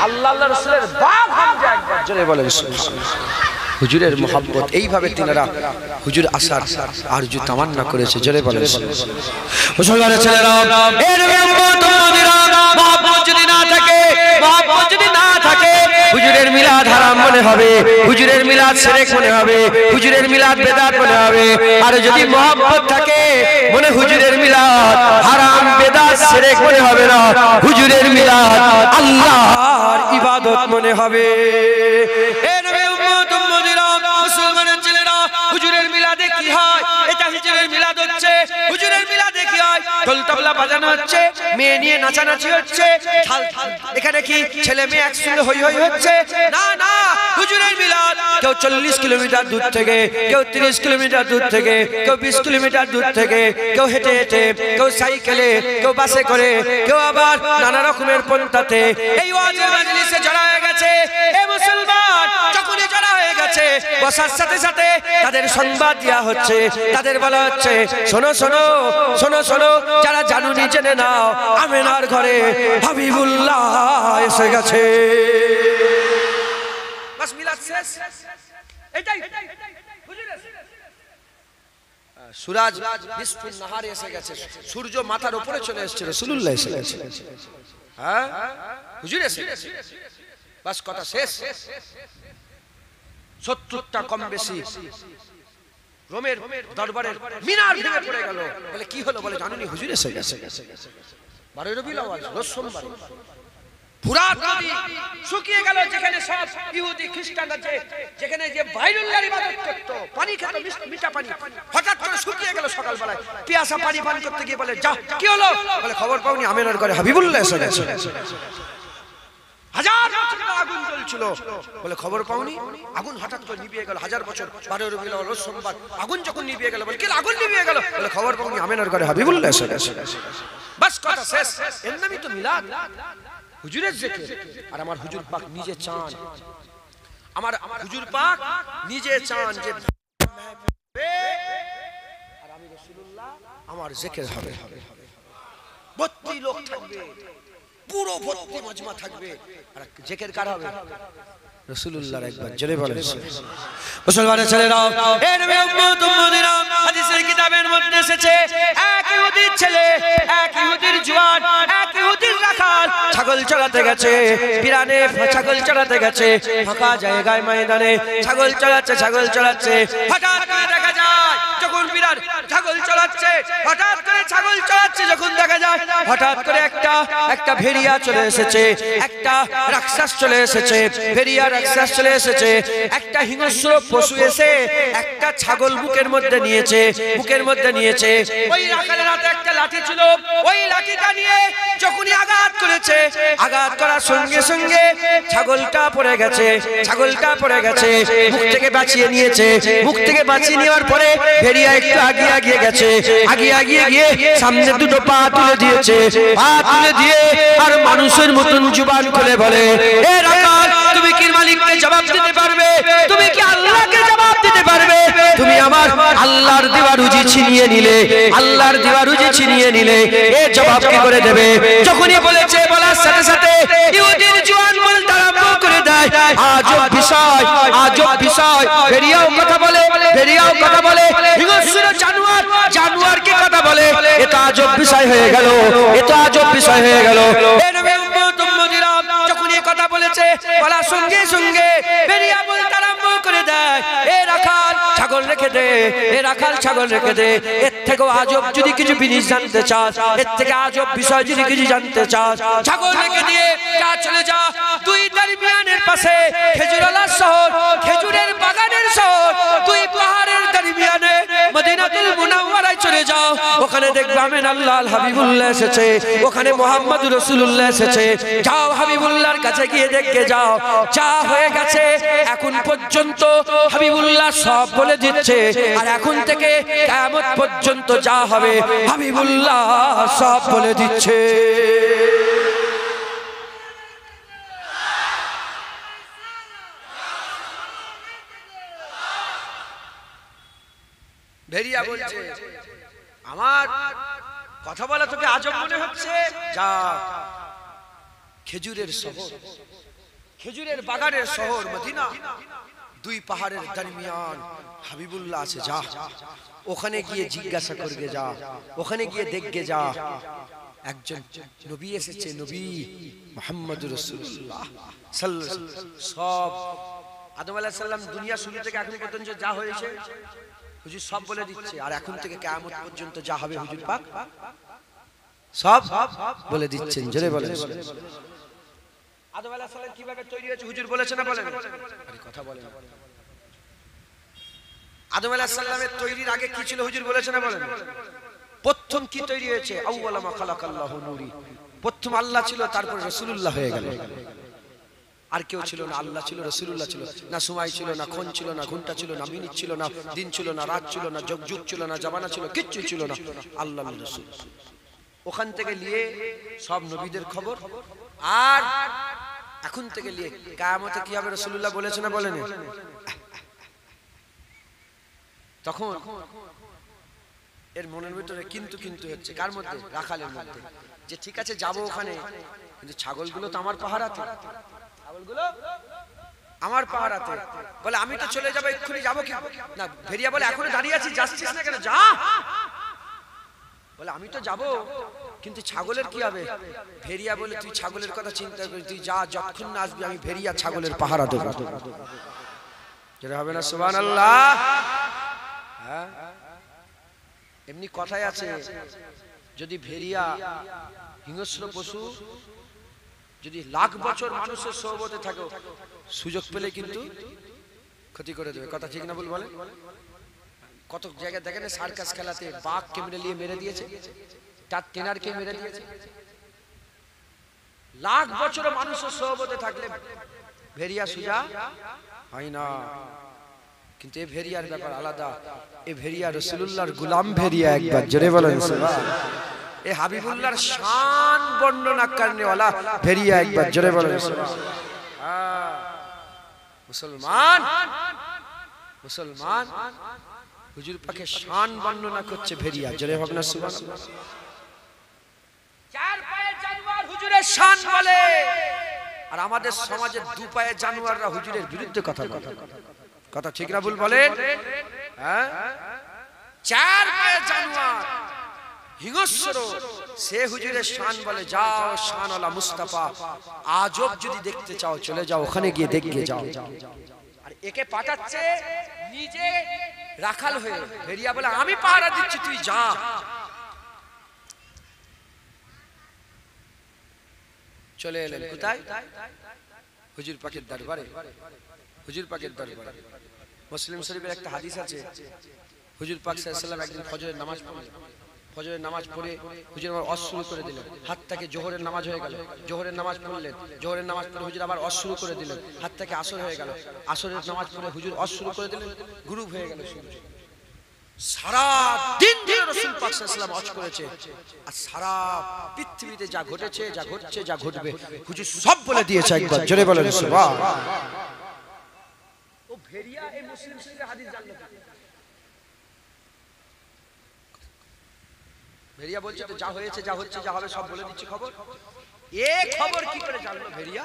আল্লাহর রাসূলের বাগ হামজা, একবার জোরে বলেন সুবহানাল্লাহ। হুজুরের মোহাব্বত, এইভাবে তিনারা হুজুর আসার আরজু তামান্না করেছে। জোরে বলেন মুসলমানের ছেলেরা, এর মোহাব্বত যদি না থাকে, মোহাব্বত যদি না থাকে, হুজুরের মিলাদ হারাম মনে হবে, হুজুরের মিলাদ শিরক মনে হবে, হুজুরের মিলাদ বেদাত মনে হবে। আর যদি মোহাব্বত থাকে, মনে হুজুরের মিলাদ হারাম বেদাত শিরক মনে হবে না, হুজুরের মিলাদ আল্লাহর ইবাদত মনে হবে। মুসলমানের ছেলেরা, হুজুরের মিলাদে কি হয়? এটা হুজুরের মিলাদ হচ্ছে। হুজুরের মিলাদে কি হয়? ঢোল তবলা বাজানো হচ্ছে, মেয়ে নিয়ে নাচানাচি হচ্ছে, এখানে কি ছেলে মেয়ে একসঙ্গে হই হই হচ্ছে? না না, হুজুরের মিলাদ কেউ 40 কিলোমিটার দূর থেকে, কেউ 30 কিলোমিটার দূর থেকে, কেউ 20 কিলোমিটার দূর থেকে, কেউ হেঁটে হেঁটে, কেউ সাইকেলে, কেউ বাসে করে, কেউ আবার নানা রকমের পন্থাতে এই ওয়াজের মাজলিসে জড়া হয়ে গেছে। এই মুসলমান যখনই জড়া হয়ে গেছে, বসার সাথে সাথে তাদের সংবাদ দেওয়া হচ্ছে, তাদের বলা হচ্ছে শোনো শোনো শোনো শোনো, যারা জানুনি জেনে নাও, আমেনার ঘরে হাবিবুল্লাহ এসে গেছে। বাস মিলাদ শেষ। এটাই সূরজ নিসফুন নাহারে এসে গেছে, সূর্য মাথার উপরে চলে এসেছে, রাসূলুল্লাহ এসে গেছে। হ্যাঁ, হুজুর এসে গেছে, বাস কথা শেষ। 70টা কম বেশি রোমের দরবারের মিনার ভেঙে পড়ে গেল। বলে কি হলো? বলে জানুনি হুজুর এসে গেছে। 12 রবিউল আউয়াল, রোজ সোমবার। ফুরাত নদী শুকিয়ে গেল, যেখানে সব ইহুদি খ্রিস্টান আছে, যেখানে যে বাইরুল্লাহর ইবাদত করত, পানি খেত, মিঠা পানি, হঠাৎ করে শুকিয়ে গেল। সকালবেলায় পিয়াসা পানি পান করতে গিয়ে বলে যা কি হলো? বলে খবর পাওনি আমেনার ঘরে হাবিবুল্লাহ এসে গেছে। হাজার বছর আগুন জ্বলছিল, বলে খবর পাওনি? আগুন হঠাৎ করে নিভিয়ে গেল। 1000 বছর 12 রবিউল আউয়াল রোজ সোমবার আগুন যখন নিভিয়ে গেল, বলে কি আগুন নিভিয়ে গেল? বলে খবর পাওনি আমেনার ঘরে হাবিবুল্লাহ এসে গেছে। বাস কথা শেষ। এর নামই তো মিলাদ, হুজুরের জিকির। আর আমার হুজুর পাক নিজে চান, আমার হুজুর পাক নিজে চান যে আর আমি রাসূলুল্লাহ আমার জিকির হবে। 32 লোক থাকবে, পুরো ভর্তি মজমা থাকবে, আর জিকির কার হবে? রাসূলুল্লাহর। একবার জোরে বলেন মুসলমানের ছেলেরা, এ নবী উম্মত উম্মতিরা, হাদিসের কিতাবের মধ্যে এসেছে এক ইহুদির ছেলে, এক ইহুদির জওয়ান, এক ইহুদির রাখাল ছাগল চড়াতে গেছে, পিরানে ছাগল চড়াতে গেছে ফাঁকা জায়গায় ময়দানে ছাগল চড়াচ্ছে। হঠাৎ করে দেখা যায় যখন বিরাট ছাগল চড়াচ্ছে, হঠাৎ করে ছাগল চড়াচ্ছে যখন দেখা যায় হঠাৎ করে একটা ভেড়িয়া চলে এসেছে, একটা রাক্ষস চলে এসেছে, ভেড়িয়া রাক্ষস চলে এসেছে। একটা হিংস্র পশু এসে একটা ছাগল বুকের মধ্যে নিয়েছে। ওই রাখালের হাতে একটা লাঠি ছিল, ওই লাঠিটা নিয়ে যখনই আঘাত করেছে, আঘাত করার সঙ্গে সঙ্গে ছাগলটা পড়ে গেছে। মুখ থেকে বাঁচিয়ে নিয়েছে। মুখ থেকে বাঁচিয়ে নেওয়ার পরে ভেড়িয়া একটু আগিয়ে গেছে। আগিয়ে গিয়ে সামনে দুটো পা তুলে দিয়েছে। পা তুলে দিয়ে আর মানুষের মতন জবান খুলে বলে, এ রাখাল, তুমি কি মালিককে জবাব দিতে পারবে? তুমি কি আল্লাহকে জবাব দিতে পারবে? তুমি আমার আল্লাহর দেওয়া রুজি ছিনিয়ে নিলে, এ জবাব কি করে দেবে? যখনই বলেছে, বলার সাথে সাথে ইহুদির জওয়ান বলতে আরম্ভ করে দেয়, আজব বিষয়। ভেড়িয়াও কথা বলে, হিংস্র জানোয়ারকে কথা বলে। এটা আজব বিষয় হয়ে গেল। যখন এই কথা বলেছে, বলার সঙ্গে সঙ্গে ভেড়িয়া বলতে আরম্ভ করে দেয়, এ রাখাল, ছাগল রেখে দে। এর থেকেও আজব যদি কিছু জিনিস জানতে চাস, এর থেকে আজব বিষয় যদি কিছু জানতে চাস, ছাগল রেখে দিয়ে চলে যা দুই দরমিয়ানের পাশে খেজুরালার শহর, খেজুরের বাগানের শহর, দুই পাহাড়ের দরমিয়ানে মদিনাতুল মুনাওয়ারায় চলে যাও। ওখানে দেখবে আমিন আল্লাহ হাবিবুল্লাহ এসেছে, ওখানে মুহাম্মদুর রাসূলুল্লাহ এসেছে। যাও হাবিবুল্লাহর কাছে গিয়ে দেখে যাও, যা হয়ে গেছে এখন পর্যন্ত হাবিবুল্লাহ সব বলে দিচ্ছে। আর এখন থেকে কিয়ামত পর্যন্ত যা হবে হাবিবুল্লাহ সব বলে দিচ্ছে। ভেড়িয়া বলছে, আমার কথা বলা তোকে আজব মনে হচ্ছে? যা, খেজুরের শহর, খেজুরের বাগানের শহর মদিনা, দুই পাহাড়ের দরমিয়ান হাবিবুল্লাহ আছে। যা, ওখানে গিয়ে জিজ্ঞাসা করবে, যা ওখানে গিয়ে দেখবে, যা একজন নবী এসেছে, নবী মুহাম্মদুর রাসূলুল্লাহ সাল্লাল্লাহু আলাইহি ওয়াসাল্লাম। সব আদম আলাইহিস সালাম দুনিয়া শুরু থেকে এখন পর্যন্ত যা হয়েছে হুজুর সব বলে দিচ্ছে। আর এখন থেকে কিয়ামত পর্যন্ত যা হবে হুজুর পাক সব বলে দিচ্ছেন। জোরে বলেন। আদম আলাইহিস সালাম কিভাবে তৈরি হয়েছে হুজুর বলেছে না বলেন? আরে কথা বলেন। আদম আলাইহিস সালামের তৈরির আগে কি ছিল হুজুর বলেছে না বলেন? প্রথম কি তৈরি হয়েছে? আউওয়ালা মা খালাকাল্লাহু নূরি। প্রথম আল্লাহ ছিল, তারপর রাসূলুল্লাহ হয়ে গেল। আর কেউ ছিল না, আল্লাহ ছিল, রাসূলুল্লাহ ছিল না। সময় ছিল না, ক্ষণ ছিল না, ঘন্টা ছিল না, মিনিট ছিল না, দিন ছিল না, রাত ছিল না, যুগ ছিল না, জামানা ছিল, কিচ্ছু ছিল না। আল্লাহ রাসূল ওখান থেকে নিয়ে সব নবীদের খবর। আর এখন থেকে নিয়ে কিয়ামতে কি হবে রাসূলুল্লাহ বলেছে না বলেন? তখন এর মনের ভিতরে কিন্তু হচ্ছে, কার মধ্যে? রাখালের মধ্যে, যে ঠিক আছে যাবো ওখানে, কিন্তু ছাগলগুলো তো আমার পাহারাতে, ছাগলগুলো আমার পাহারাতে। বলে আমি তো চলে যাবো, এক্ষুনি যাবো কি না? ভেড়িয়া বলে এখনো দাঁড়িয়ে আছি, যাচ্ছিস না কেন? যা। বলে আমি তো যাবো, কিন্তু ছাগলের কি হবে? ভেড়িয়া বলে তুই ছাগলের কথা চিন্তা করি, তুই যা, যতক্ষণ না আসবি আমি ভেড়িয়া ছাগলের পাহারা দেবো। যেটা হবে না সুবহানাল্লাহ। হ্যাঁ, এমনি কথাই আছে, যদি ভেড়িয়া হিংস্র পশু যদি লাখ বছর মানুষের সোহবতে থাকে, সুযোগ পেলে কিন্তু ক্ষতি করে দেবে। কথা ঠিক না ভুল বলেন? কত জায়গায় দেখেন সার্কাস খেলাতে বাঘ কেমনে নিয়ে মেরে দিয়েছে, তার টেনারকে মেরে দিয়েছে। লাখ বছর মানুষের সোহবতে থাকলে ভেড়িয়া সুজা হয় না। কিন্তু এই ভেড়িয়ার ব্যাপার আলাদা। এই ভেড়িয়া রাসূলুল্লাহর গোলাম ভেড়িয়া। একবার জোরে বলেন সুবহানাল্লাহ। এই হাবিবুল্লাহর শান বর্ণনা করনে वाला ভেড়িয়া। একবার জোরে বলেন সুবহানাল্লাহ। মুসলমান হুজুর পাকের শান বর্ণনা করছে ভেড়িয়া। জোরে হবে না সুবহানাল্লাহ। চার পায়ের জানোয়ার হুজুরের শান বলে, আর আমাদের সমাজের দু পায়ের জানোয়াররা হুজুরের বিরুদ্ধে কথা বলে। কথা ঠিক না ভুল বলেন? হ্যাঁ, চার পায়ের জানোয়ার হিংস্র সে হুজুরের শান বলে, যাও শানওয়ালা মুস্তাফা, আজব যদি দেখতে চাও চলে যাও, ওখানে গিয়ে দেখে যাও। আর একে পাঠাচ্ছে নিজে রাখাল হয়ে। ভেরিয়া বলে, আমি পাহারা দিচ্ছি, তুই যা। চলে এলেন কোথায়? হুজুর পাকের দরবারে। হুজুর পাকের দরবারে মুসলিম শরীফের একটা হাদিস আছে, হুজুর পাক সাল্লাল্লাহু আলাইহি ওয়াসাল্লাম একদিন ফজরের নামাজ পড়লেন। ফজরের নামাজ পড়ে হুজুর আবার ওয়াজ শুরু করে দিলেন। হাত থেকে জোহরের নামাজ হয়ে গেল, জোহরের নামাজ পড়লেন। জোহরের নামাজ পড়ে হুজুর আবার ওয়াজ শুরু করে দিলেন। হাত থেকে আসর হয়ে গেল, আসরের নামাজ পড়ে হুজুর ওয়াজ শুরু করে দিলেন। গ্রুপ হয়ে গেল শুরু। সারা দিন ধরে রাসূল পাক সাল্লাল্লাহু আলাইহি ওয়াসাল্লাম ওয়াজ করেছে, আর সারা পৃথিবীতে যা ঘটেছে, যা ঘটছে, যা ঘটবে হুজুর সব বলে দিয়েছে। একবার জোরে বলেন সুবহানাল্লাহ। ও ভেরিয়া এই মুসলিম শরীফের হাদিস জানলো। ভেরিয়া বলছে তো যা হয়েছে, যা হচ্ছে, যা হবে সব বলে দিচ্ছি খবর। এ খবর কি করে জানলো ভেরিয়া?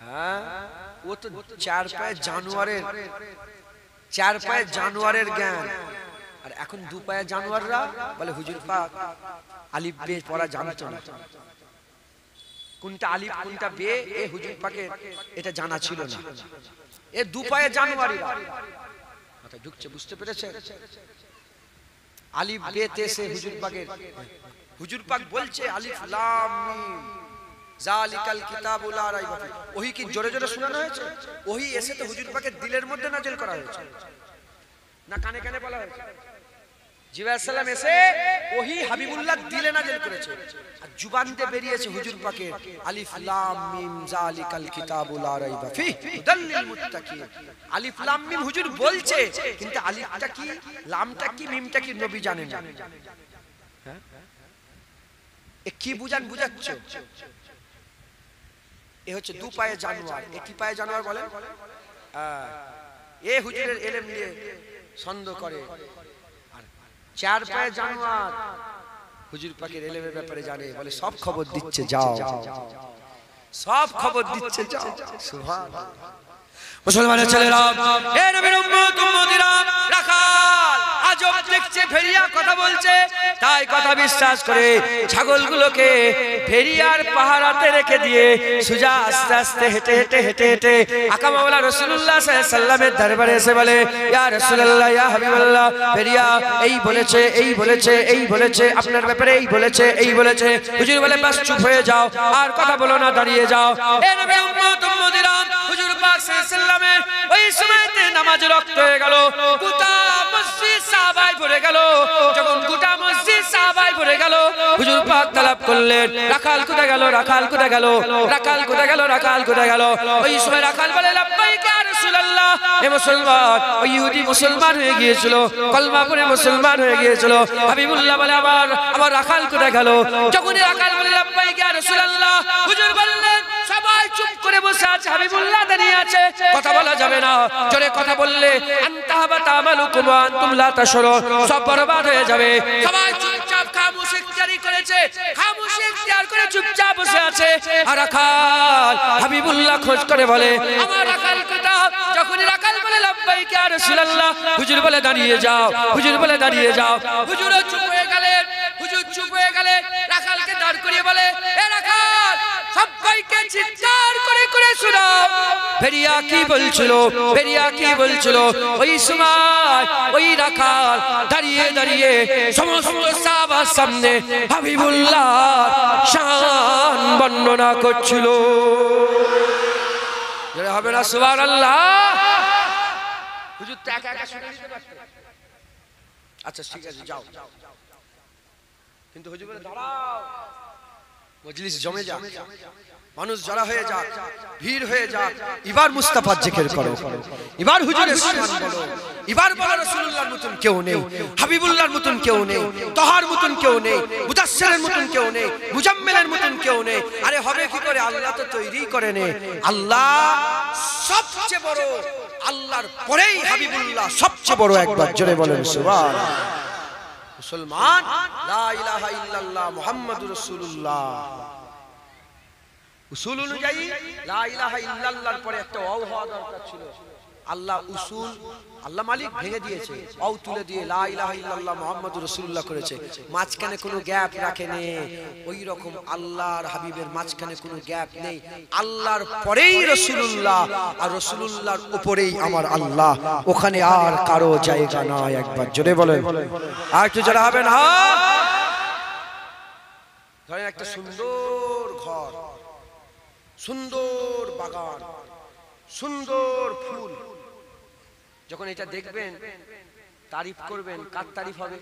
হ্যাঁ, ও তো চার পায়ে জানোয়ারের জ্ঞান। আর এখন দু পায়ে জানোয়াররা বলে হুজুর পাক আলিফ বে পড়া জানতো না। কোনটা আলিফ কোনটা বে এ হুজুর পাকে এটা জানা ছিল না। এ দু পায়ে জানোয়াররা মাথা ঢুকছে, বুঝতে পেরেছে? আলিফ বে তে সে হুজুর পাক বলছে আলিফ লাম মিম জালিকাল কিতাবু লা রাইবা ফি। ওহি কি জোরে জোরে শোনানো হয়েছে? ওহি এসে তো হুজুর পাকের দিলের মধ্যে নাজিল করা হয়েছে, না কানে কানে বলা হয়েছে? জিবরাইল সালাম এসে ওহি হাবিবুল্লাহ দিলে নাজিল করেছে, আর জুবান দিয়ে বেরিয়েছে হুজুর পাকের আলিফ লাম মিম জালিকাল কিতাবু লা রাইবা ফি হুদাল লিল মুত্তাকিন। আলিফ লাম মিম হুজুর বলছে, কিন্তু আলিফটা কি, লামটা কি, মিমটা কি নবী জানেন না। হ্যাঁ, এ কি বুঝাচ্ছ? এ হচ্ছে দু পায়ে জানোয়ার। এ কি পায়ে জানোয়ার বলেন? এ হুজুরের ইলম দিয়ে সন্দেহ করে। আর চার পায়ে জানোয়ার হুজুর পাকের ইলমের ব্যাপারে জানে, বলে সব খবর দিচ্ছে, যাও সব খবর দিচ্ছে, যাও। সুবহানাল্লাহ। মুসলমানের ছেলেরা, হে নবীর উম্মত উম্মতিরা, রাখাল আজব দেখছে ভেরিয়া কথা বলছে, তাই কথা বিশ্বাস করে ছাগলগুলোকে ভেরিয়ার পাহারাতে রেখে দিয়ে সুজা আস্তে আস্তে হেঁটে আকা মাওলা রাসূলুল্লাহ সাল্লাল্লাহু আলাইহি ওয়াসাল্লামের দরবারে এসে বলে, ইয়া রাসূলুল্লাহ, ইয়া হাবিবাল্লাহ, ভেরিয়া এই বলেছে আপনার ব্যাপারে, এই বলেছে। হুজুর বলে, বাস চুপ হয়ে যাও, আর কথা বলো না, দাঁড়িয়ে যাও। হে নবীর উম্মত উম্মতিরা, হুজুর পাক সাল্লাল্লাহু আলাইহি ওয়াসাল্লামের ওই সময়তে নামাজ রক্ত হয়ে গেল, গোটা মসজিদ সাহাবায়ে ভরে গেল। যখন গোটা মসজিদ সাহাবায়ে ভরে গেল, হুজুর পাক তালাব করলেন, রাখাল কোথায় গেল? ওই সময় রাখাল বলে, লাব্বাইক ইয়া রাসূলুল্লাহ। হে মুসলমান, ওই ইহুদি মুসলমান হয়ে গিয়েছিল, কলমা পড়ে মুসলমান হয়ে গিয়েছিল। হাবিবুল্লাহ বলে, আমার রাখাল কোথায় গেল? যখন রাখাল বলে, লাব্বাইক ইয়া রাসূলুল্লাহ, হুজুর বললেন, সবাই চুপ করে বসে আছে, হাবিবুল্লাহ দাঁড়িয়ে আছে, কথা বলা যাবে না। জোরে কথা বললে আনতাহাবাত আমালুকুম ওয়া আনতুম লা তাশউরুন, সব বরবাদ হয়ে যাবে। সবাই চুপচাপ খামোশি ইখতিয়ার করে চুপচাপ বসে আছে। আর রাখাল হাবিবুল্লাহ খোঁজ করে বলে, আমার রাখাল কোথায়? যখনই রাখাল বলে, লাব্বাইক ইয়া রাসূলুল্লাহ, হুজুর বলে, দাঁড়িয়ে যাও। হুজুর চুপ হয়ে গেলে রাখালকে দাঁড় করিয়ে বলে, এ রাখাল, সবাইকে চিৎকার করে শোনাও, ভেরিয়া কি বলছিল। ওই সময় ওই রাখাল দাঁড়িয়ে সমস্ত সাহাবার সামনে হাবিবুল্লাহ শান বর্ণনা করছিল। হবে না সুবহানাল্লাহ? হুজুর তো একা শুনে দিতে পারতেন। আচ্ছা ঠিক আছে, যাও। কিন্তু হুজুর বলে, দাঁড়াও, মজলিস জমে যাক, মানুষ জড়া হয়ে যাক, ভিড় হয়ে যাক, এবার মুস্তাফার জিকির করো, এবার হুজুরের শান বলো, এবার বলো রাসূলুল্লাহর মতন কেউ নেই, হাবিবুল্লাহর মতন কেউ নেই, তাহার মতন কেউ নেই, মুদাসসিরের মতন কেউ নেই, মুজাম্মিলের মতন কেউ নেই। আরে হবে কি করে? আল্লাহ তো তৈরি করে নে। আল্লাহ সবচেয়ে বড়, আল্লাহর পরেই হাবিবুল্লাহ সবচেয়ে বড়। একবার জোরে বলেন সুবহানাল্লাহ। মুসলমান, লা ইলাহা ইল্লাল্লাহ মুহাম্মাদুর রাসূলুল্লাহ। উসুল অনুযায়ী লা ইলাহা ইল্লাল্লাহর পরে একটা ওয়াও হওয়া দরকার ছিল। আল্লাহ উসুল, আল্লাহ মালিক ভেঙে দিয়েছে, অও তুলে দিয়ে লা ইলাহা ইল্লাল্লাহ মুহাম্মাদুর রাসূলুল্লাহ করেছে। মাঝখানে কোনো গ্যাপ রাখেনি। ওই রকম আল্লাহর হাবিবের মাঝখানে কোনো গ্যাপ নেই। আল্লাহর পরেই রাসূলুল্লাহ, আর রাসূলুল্লাহর উপরেই আমার আল্লাহ, ওখানে আর কারো জায়গা নাই। একবার জোরে বলেন, আর একটু জোরে হবে না? ধরেন একটা সুন্দর ঘর, সুন্দর বাগান, সুন্দর ফুল, যখন এটা দেখবেন তারিফ করবেন, কার তারিফ হবে?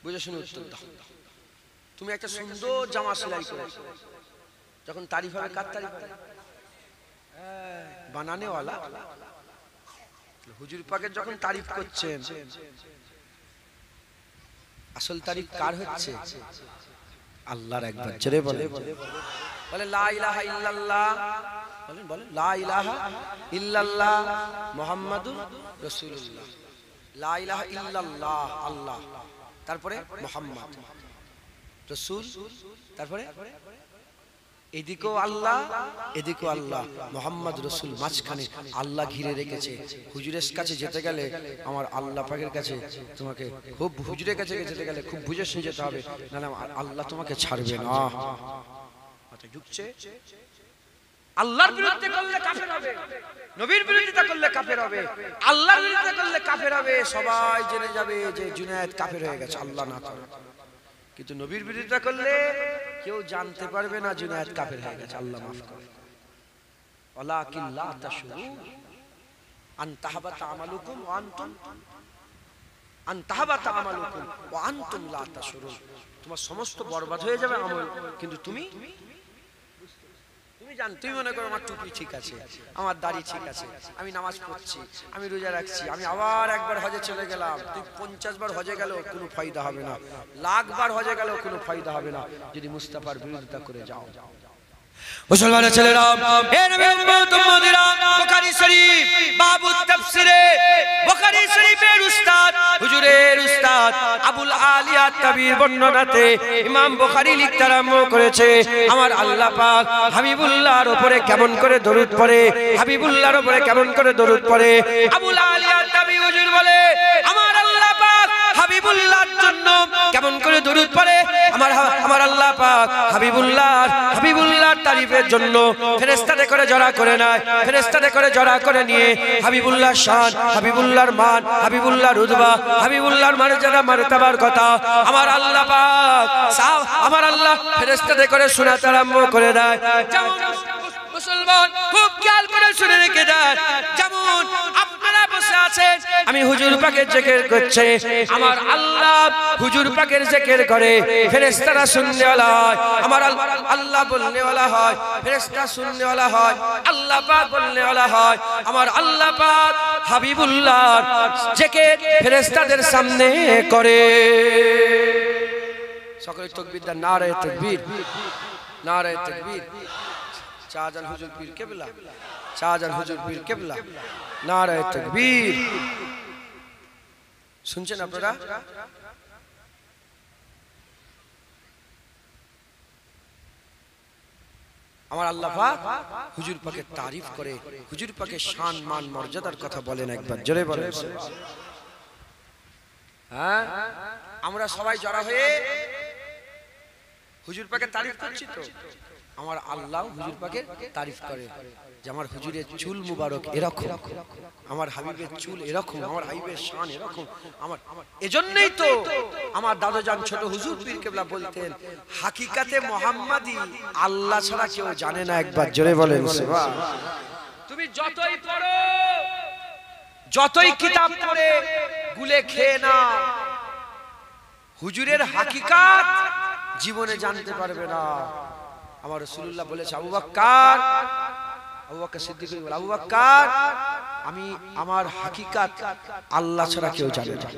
বুঝে শুনে উত্তর দাও। তুমি একটা সুন্দর জামা সেলাই করেছো, যখন তারিফ হবে কার তারিফ হবে? বানানেওয়ালা। হুজুর পাকের যখন তারিফ করছেন, আসল তারিফ কার হচ্ছে? আল্লাহর। একবার জোরে বলে, বলে লা ইলাহা ইল্লাল্লাহ, বলেন বলেন লা ইলাহা ইল্লাল্লাহ মুহাম্মাদুর রাসূলুল্লাহ। লা ইলাহা ইল্লাল্লাহ আল্লাহ, তারপরে মুহাম্মদ রাসূল, তারপরে এদিকেও আল্লাহ এদিকেও আল্লাহ, মুহাম্মদ রাসূল মাঝখানে আল্লাহ ঘিরে রেখেছে। হুজুরের কাছে যেতে গেলে, আমার আল্লাহ পাকের কাছে তোমাকে খুব, হুজুরের কাছে যেতে গেলে খুব বুঝে শুনে যেতে হবে, নাহলে আল্লাহ তোমাকে ছাড়বে না। ঢুকছে। আল্লাহর বিরুদ্ধে করলে কাফের হবে, নবীর বিরোধিতা করলে কাফের হবে, আল্লাহর বিরুদ্ধে করলে কাফের হবে। সবাই জেনে যাবে যে জুনায়েদ কাফের হয়ে গেছে, আল্লাহ না করে। কিন্তু নবীর বিরোধিতা করলে কেউ জানতে পারবে না জুনায়েদ কাফের হয়ে গেছে, আল্লাহ মাফ করে। ওয়ালাকিন লা তাশউরুন আন তাহবাতা আমালুকুম ওয়া আনতুম, আন তাহবাতা আমালুকুম ওয়া আনতুম লা তাশউরুন। তোমার সমস্ত বরবাদ হয়ে যাবে আমল, কিন্তু তুমি জান, তুমি মনে করো আমার টুপি ঠিক আছে, আমার দাড়ি ঠিক আছে, আমি নামাজ পড়ছি, আমি রোজা রাখছি, আমি আবার একবার হজে চলে গেলাম। তুই 50 বার হজে গেলেও কোনো ফায়দা হবে না, 1,00,000 বার হজে গেলেও কোনো ফায়দা হবে না, যদি মুস্তাফার বিরোধিতা করে যাও। মুসলমানের ছেলেরা, এ নবী উম্মত উম্মতিরা, বুখারী শরীফ বাবুত তাফসিরে, বুখারী শরীফের উস্তাদ, হুজুরের উস্তাদ আবুল আলিয়া তাবির বর্ণনাতে ইমাম বুখারী লিখতে আরম্ভ করেছে, আমার আল্লাহ পাক হাবিবুল্লাহর উপরে কেমন করে দরুদ পড়ে, হাবিবুল্লাহর উপরে কেমন করে দরুদ পড়ে। আবুল আলিয়া তাবি হুজুর বলে, আমার আল্লাহ পাক হাবিবুল্লাহর জন্য কেমন করে দরুদ পড়ে। আমার আল্লাহ পাক হাবিবুল্লাহর তারিফের জন্য ফেরেশতাদের করে জড়া করে নেয়, ফেরেশতাদের করে জড়া করে নিয়ে হাবিবুল্লাহর শান, হাবিবুল্লাহর মান, হাবিবুল্লাহর রুতবা, হাবিবুল্লাহর মর্যাদা মারতাবার কথা আমার আল্লাহ পাক, আমার আল্লাহ ফেরেশতাদের করে শোনাতে আরম্ভ করে দেয়। যেমন মুসলমান খুব খেয়াল করে শুনে রেখে দেন, যেমন আপনারা বসে আছেন, আমি হুজুর পাকের জিকির করছে, আমার আল্লাহ হুজুর পাকের জিকির করে, ফেরেশতারা শুননে वाला হয়, আমার আল্লাহ বলনে वाला হয়, ফেরেশতা শুননে वाला হয়, আল্লাহ পাক বলনে वाला হয়। আমার আল্লাহ পাক হাবিবুল্লাহর জিকির ফেরেশতাদের সামনে করে। সকলে তাকবীর দেন, নারে তাকবীর, নারে তাকবীর। শাহজাহান হুজুর পীর কেবলা, শাহজাহান হুজুর পীর কেবলা, নারে তাকবীর। শুনছেন আপনারা? আমার আল্লাহ পাক হুজুর পাকের তারিফ করে, হুজুর পাকের শান মান মর্যাদার কথা বলেন, একবার জোরে বলেন। হ্যাঁ, আমরা সবাই জড়া হয়ে হুজুর পাকের তারিফ করছি তো, আমার আল্লাহ হুজুর পাকের তারিফ করে যে আমার হুজুরের চুল মুবারক এরকম, আমার হাবিবের চুল এরকম, আমার হাবিবের শান এরকম। আমার এজন্যই তো আমার দাদাজান ছোট হুজুর পীর কেবলা বলতেন, হাকিকাতে মুহাম্মাদি আল্লাহ ছাড়া কেউ জানে না। একবার জোরে বলেন সুবহান। তুমি যতই পড়ো, যতই কিতাব পড়ে গুলে খেয়ে না, হুজুরের হাকিকাত জীবনে জানতে পারবে না। আমার রাসূলুল্লাহ বলেছে, আবু বকর সিদ্দিক বলে, আবু বকর আমি আমার হাকিকাত আল্লাহ ছাড়া কেউ জানে না।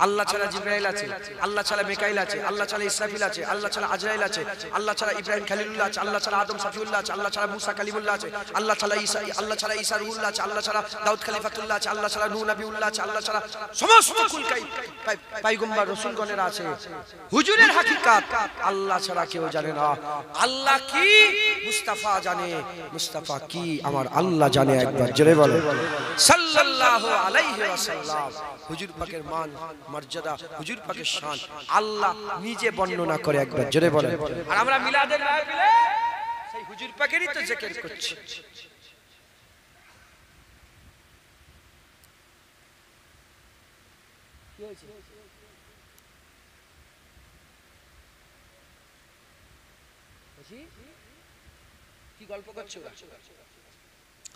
আল্লাহ ছাড়া জিবরাইল আছে, আল্লাহ ছাড়া মিকাইল আছে, আল্লাহ ছাড়া ইসরাফিল আছে, আল্লাহ ছাড়া আজরাইল আছে, আল্লাহ ছাড়া ইব্রাহিম খলিলুল্লাহ আছে, আল্লাহ ছাড়া আদম সফিউল্লাহ আছে, আল্লাহ ছাড়া মুসা কালিমুল্লাহ আছে, আল্লাহ ছাড়া ঈসা, আল্লাহ ছাড়া ঈসা রুহুল্লাহ আছে, আল্লাহ ছাড়া দাউদ খলিফাতুল্লাহ আছে, আল্লাহ ছাড়া নূহ নবিউল্লাহ আছে, আল্লাহ ছাড়া সমস্ত কুলকাই পয়গম্বর রাসূলগণেরা আছে। হুজুরের হাকিকাত আল্লাহ ছাড়া কেউ জানে না। আল্লাহ কি মুস্তাফা জানে, মুস্তাফা কি আমার আল্লাহ জানে। একবার জোরে বলো সাল্লাল্লাহু আলাইহি ওয়াসাল্লাম। হুজুর পাকের মান মর্যাদা, হুজুর পাকের শান আল্লাহ নিজে বর্ণনা করে। একবার জোরে বলেন। আর আমরা মিলাদের মাহফিলে সেই হুজুর পাকেরই তো জিকির করছি। কি হয়েছে? কি গল্প করছো?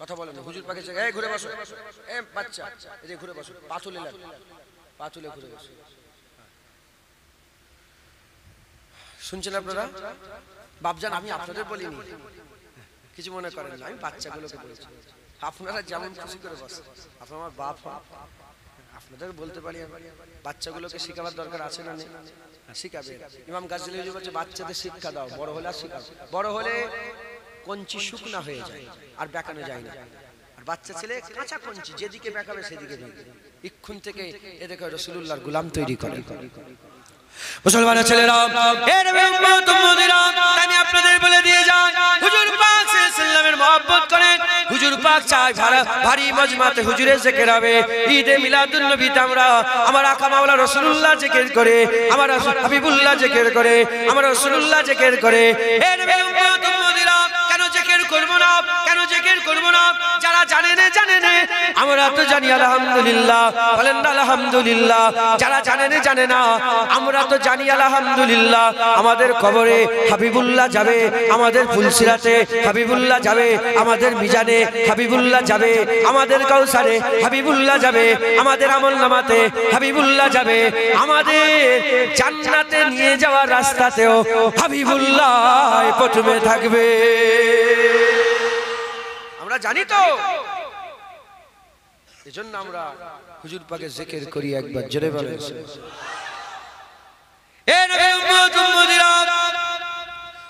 কথা বলেন না। হুজুর পাকের জায়গায় ঘুরে বসো। এ বাচ্চা, এই যে ঘুরে বসো, পা তুলে লাগ, পা তুলে ঘুরে বসো। শুনছেন আপনারা? বাপজান আমি আপনাদের বলিনি, কিছু মনে করেন না, আমি বাচ্চাগুলোকে বলেছি। আপনারা যেমন খুশি করে বসেন, আপনারা আমার বাপ, আপনাদের বলতে পারি। বাচ্চাগুলোকে শেখাবার দরকার আছে না? নেই? শিখাবে। ইমাম গাজী হুজুর বলছে বাচ্চাদের শিক্ষা দাও, বড় হলে আর শিখাও। বড় হলে কঞ্চি শুকনা হয়ে যায় আর বেঁকানো যায় না। আর বাচ্চা ছেলে কাঁচা কঞ্চি, যেদিকে বেঁকাবে সেদিকে বেঁকে। ইক্ষুন থেকে এদেরকে রাসূলুল্লাহর গোলাম তৈরি করে। মুসলমানের ছেলেরা, এর উম্মত উম্মতিরা, আমি আপনাদের বলে দিয়ে যাই, হুজুর পাক সাল্লাল্লাহু আলাইহি ওয়াসাল্লামের মহব্বত করেন। হুজুর পাক চায় ভারী মজমাতে হুজুরের জিকির হবে। ঈদে মিলাদুন নবীতে আমরা আমার আকা মাওলা রাসূলুল্লাহ জিকির করে, আমার হাবিবুল্লাহ জিকির করে, আমার রাসূলুল্লাহ জিকির করে। এর উম্মত উম্মতিরা, কেন জিকির করব না? কেন জিকির করব না? যারা জানে না জানে না, আমরা তো জানি আলহামদুলিল্লাহ। বলেন আলহামদুলিল্লাহ। যারা জানে না জানে না, আমরা তো জানি আলহামদুলিল্লাহ। আমাদের কবরে হাবিবুল্লাহ যাবে, আমাদের ফুলসিরাতে হাবিবুল্লাহ যাবে, আমাদের মিজানে হাবিবুল্লাহ যাবে, আমাদের কাউসারে হাবিবুল্লাহ যাবে, আমাদের আমলনামাতে হাবিবুল্লাহ যাবে, আমাদের জান্নাতে নিয়ে যাওয়ার রাস্তাতেও হাবিবুল্লাহ প্রথমে থাকবে। আমরা জানি তো, এজন্য আমরা হুজুর পাকের জিকির করি। একবার জোরে বলেন। এ নবী উম্মত উম্মতিরা,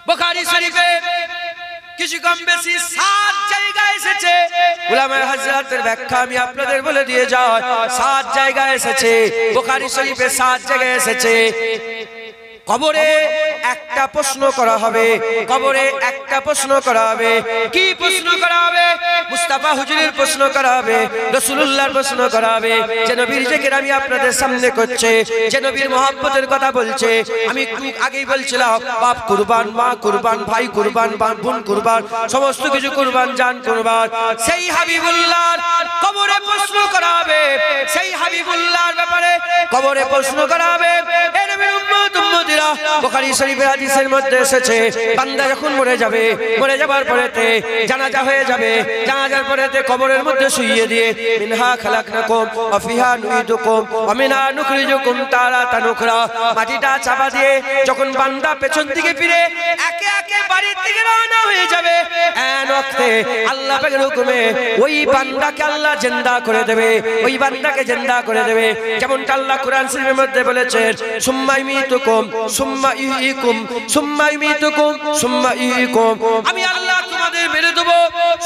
বুখারী শরীফে কিছু কম বেশি 7 জায়গায় এসেছে। উলামায়ে হযরতের ব্যাখ্যা আমি আপনাদের বলে দিয়ে যাই। 7 জায়গায় এসেছে, বুখারী শরীফে 7 জায়গায় এসেছে। কবরে একটা প্রশ্ন করা হবে, কবরে একটা প্রশ্ন করা হবে। কি প্রশ্ন করা হবে? মুস্তাফা হুজুরের প্রশ্ন করা হবে, রাসূলুল্লাহর প্রশ্ন করা হবে। যে নবীর জিকির আমি আপনাদের সামনে করছে, যে নবীর মহব্বতের কথা বলছে। আমি একটু আগেই বলছিলাম, বাপ কুরবান, মা কুরবান, ভাই কুরবান, বোন কুরবান, সমস্ত কিছু কুরবান, জান কুরবান। সেই হাবিবুল্লাহর কবরে প্রশ্ন করা হবে, সেই হাবিবুল্লাহর ব্যাপারে কবরে প্রশ্ন করা হবে। এ নবীর উম্মত উম্মতিরা, বুখারী শরীফের হাদিসের মধ্যে এসেছে, বান্দা যখন মরে যাবে, মরে যাবার পরেতে জানাজা হয়ে যাবে, জানাজার পরেতে কবরের মধ্যে শুইয়ে দিয়ে মিনহা খালাকনাকুম ওয়া ফিহা নুইদুকুম ওয়া মিনহা নুখরিজুকুম তারাতান উখরা, মাটিটা চাপা দিয়ে যখন বান্দা পেছন দিকে ফিরে একে একে বাড়ির দিকে রওনা হয়ে যাবে, এন ওয়াক্তে আল্লাহ পাকের হুকুমে ওই বান্দাকে আল্লাহ জিন্দা করে দেবে, ওই বান্দাকে জিন্দা করে দেবে। যেমনটা আল্লাহ কোরআন শরীফের মধ্যে বলেছেন, সুম্মা ইমিতুকুম সুম্মা ইহয়িকুম সুম্মা ইমিতুকুম সুম্মা ইহয়িকুম। আমি আল্লাহ তোমাদের মেরে দেব,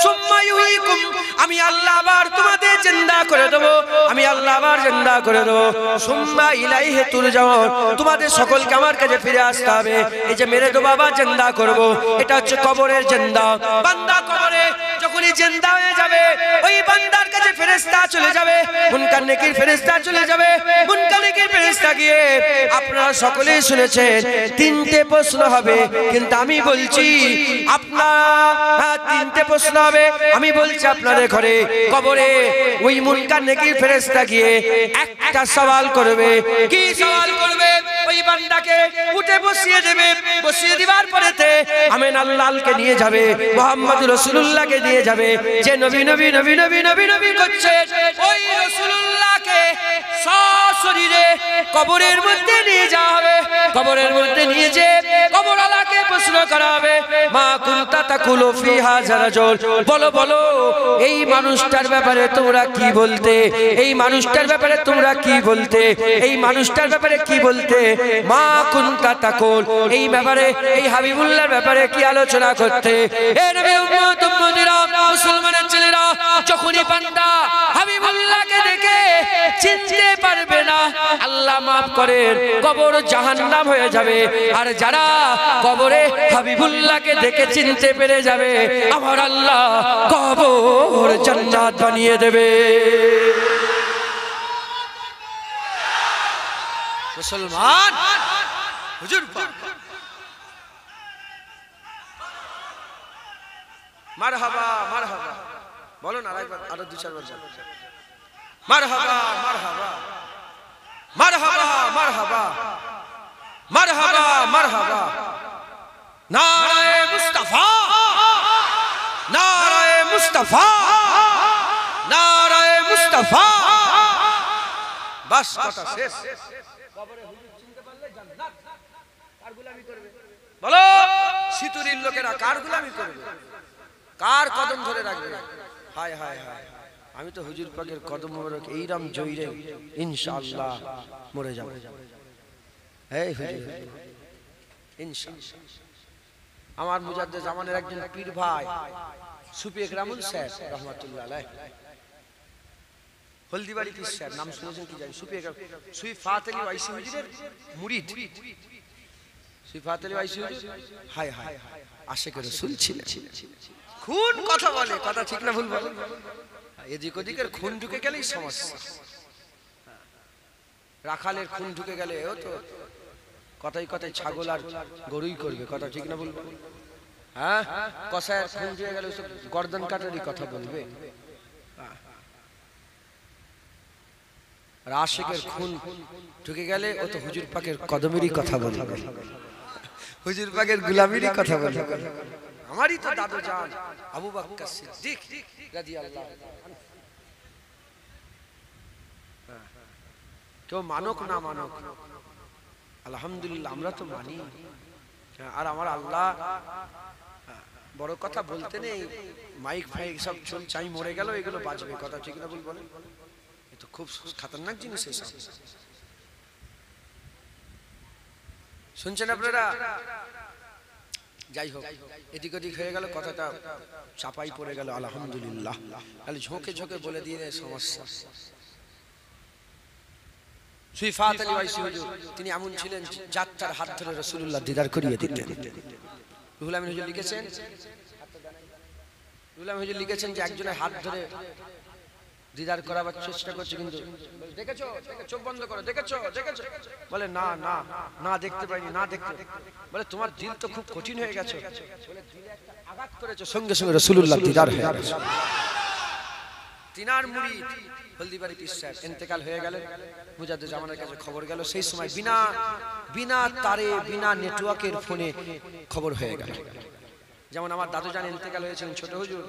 সুম্মা ইহয়িকুম, আমি আল্লাহ আবার তোমাদের জিন্দা করে দেব, আমি আল্লাহ আবার জিন্দা করে দেব। সুম্মা ইলাইহি তুরজাউন, তোমাদের সকলকে আমার কাছে ফিরে আসতে হবে। এই যে মেরে দেব আবার জিন্দা করব, এটা হচ্ছে কবরের জিন্দা। বান্দা কবরে যখনই জিন্দা হয়ে যাবে, ওই বান্দার কাছে ফেরেশতা চলে যাবে, মুনকার নেকির ফেরেশতা চলে যাবে। মুনকার নেকির ফেরেশতা গিয়ে, আপনারা সকলেই শুনেছেন 3টে প্রশ্ন হবে, কিন্তু আমি বলছি আপনারা 3টে প্রশ্ন হবে। আমি বলছি আপনাদের ঘরে কবরে ওই মুনকার নেকির ফেরেশতা গিয়ে একটা সওয়াল করবে। কি সওয়াল করবে? ওই বান্দাকে উঠে বসিয়ে দেবে, বসিয়ে দিবার পরেতে আমিন আল্লাহকে নিয়ে যাবে, মুহাম্মদ রাসূলুল্লাহকে নিয়ে যাবে। যে নবী নবী নবী নবী নবী নবী করছে, ওই রাসূলুল্লাহকে হাবিবুল্লাহকে সশরীরে কবরের মধ্যে নিয়ে যাওয়া হবে। কবরের মধ্যে নিয়ে যে কবরওয়ালাকে প্রশ্ন করা হবে, মা কুনতা তাকুলু ফি হাযা রাজুল, বলো বলো এই মানুষটার ব্যাপারে তোমরা কি বলতে, এই মানুষটার ব্যাপারে তোমরা কি বলতে, এই মানুষটার ব্যাপারে কি বলতে। মা কুনতা তাকুল, এই ব্যাপারে এই হাবিবুল্লাহর ব্যাপারে কি আলোচনা করতে। এ নবীর উম্মত উম্মতিরা, মুসলমানের ছেলেরা, যখনই বান্দা হাবিবুল্লাহকে দেখে চিনতে পারবে না, আল্লাহ মাফ করেন, কবর জাহান্নাম হয়ে যাবে। আর যারা কবরে হাবিবুল্লাহকে দেখে চিনতে পেরে যাবে, আমার আল্লাহ কবর জান্নাত বানিয়ে দেবে। মুসলমান হুজুর মারহাবা মারহাবা বলো না, আরো দু চারবার মারহাবা মারহাবা মারহাবা মারহাবা মারহাবা মারহাবা। নারায়ে মুস্তাফা, নারায়ে মুস্তাফা, নারায়ে মুস্তাফা। বাস কথা শেষ। কবরে হুজুর চিনতে পারলে জান্নাত। কার গোলামি করবে বলো? সিতুরির লোকেরা কার গোলামি করবে, কার কদম ধরে রাখবে? হায় হায় হায়, আমি তো হুজুর পাকের কদম মোবারক এইরকম জয়রে ইনশাআল্লাহ মরে যাব। এই হুজুর ইনশাআল্লাহ। আমার মুজাদ্দেদ জামানের একজন পীর ভাই সুফি একরামুল সাহেব রহমাতুল্লাহ আলাইহি, হলদিবাড়ি পীর সাহেব, নাম শুনেছেন কি জানি? সুফি একরাম, সুফি ফাত আলী ওয়াইসি হুজুরের মুরিদ। সুফি ফাত আলী ওয়াইসি হুজুর হায় হায় আশিক রাসূল ছিলেন। খুন কথা বলে, কথা ঠিক না ভুল বলে? এদিক ওদিকের খুন ঢুকে গেলেই সমস্যা। রাখালের খুন ঢুকে গেলে ও তো কথাই কথাই ছাগল আর গরুই করবে, কথা ঠিক না বলবো? হ্যাঁ, কসায়ের খুন ঢুকে গেলে ওসব গর্দন কাটারই কথা বলবে। আর আশিকের খুন ঢুকে গেলে ও তো হুজুর পাকের কদমেরই কথা বলবে, হুজুর পাকের গোলামিরই কথা বলবে। আমারই তো দাদু জান আবু বকর সিদ্দিক রাদিয়াল্লাহু আনহু। কেউ মানক না মানক, আলহামদুলিল্লাহ আমরা তো মানি। আর আমার আল্লাহ বড় কথা বলতে নেই, মাইক ফাইক সব চলছে, আমি মরে গেল এগুলো বাজবে, কথা ঠিক না বলবো? এ তো খুব খতরনাক জিনিস এসব। শুনছেন আপনারা? যাই হোক, এদিক ওদিক হয়ে গেল, কথাটা চাপাই পড়ে গেল, আলহামদুলিল্লাহ। তাহলে ঝোঁকে ঝোঁকে বলে দিয়ে সমস্যা। সুফি ফাত আলী ওয়াইসি হুজুর তিনি এমন ছিলেন, যাত্রার হাত ধরে রাসূলুল্লাহ দিদার করিয়ে দিতেন। রুহুল আমিন হুজুর লিখেছেন, রুহুল আমিন হুজুর লিখেছেন যে একজনের হাত ধরে দিদার করাবার চেষ্টা করছে, কিন্তু দেখেছো, চোখ বন্ধ করো, দেখেছো দেখেছো, বলে না না না দেখতে পাইনি, না দেখতে, বলে তোমার দিল তো খুব কঠিন হয়ে গেছে, বলে দিলে একটা আঘাত করেছো, সঙ্গে সঙ্গে রাসূলুল্লাহ দিদার হয়ে গেছে। তিনার মুরিদ হলদিবাড়ি পীর সাহেব ইন্তেকাল হয়ে গেলেন। মুজাদ্দেদ জামানের কাছে খবর গেল, সেই সময় বিনা বিনা তারে বিনা নেটওয়ার্কের ফোনে খবর হয়ে গেল। যেমন আমার দাদু জান ইন্তেকাল হয়েছিলেন, ছোট হুজুর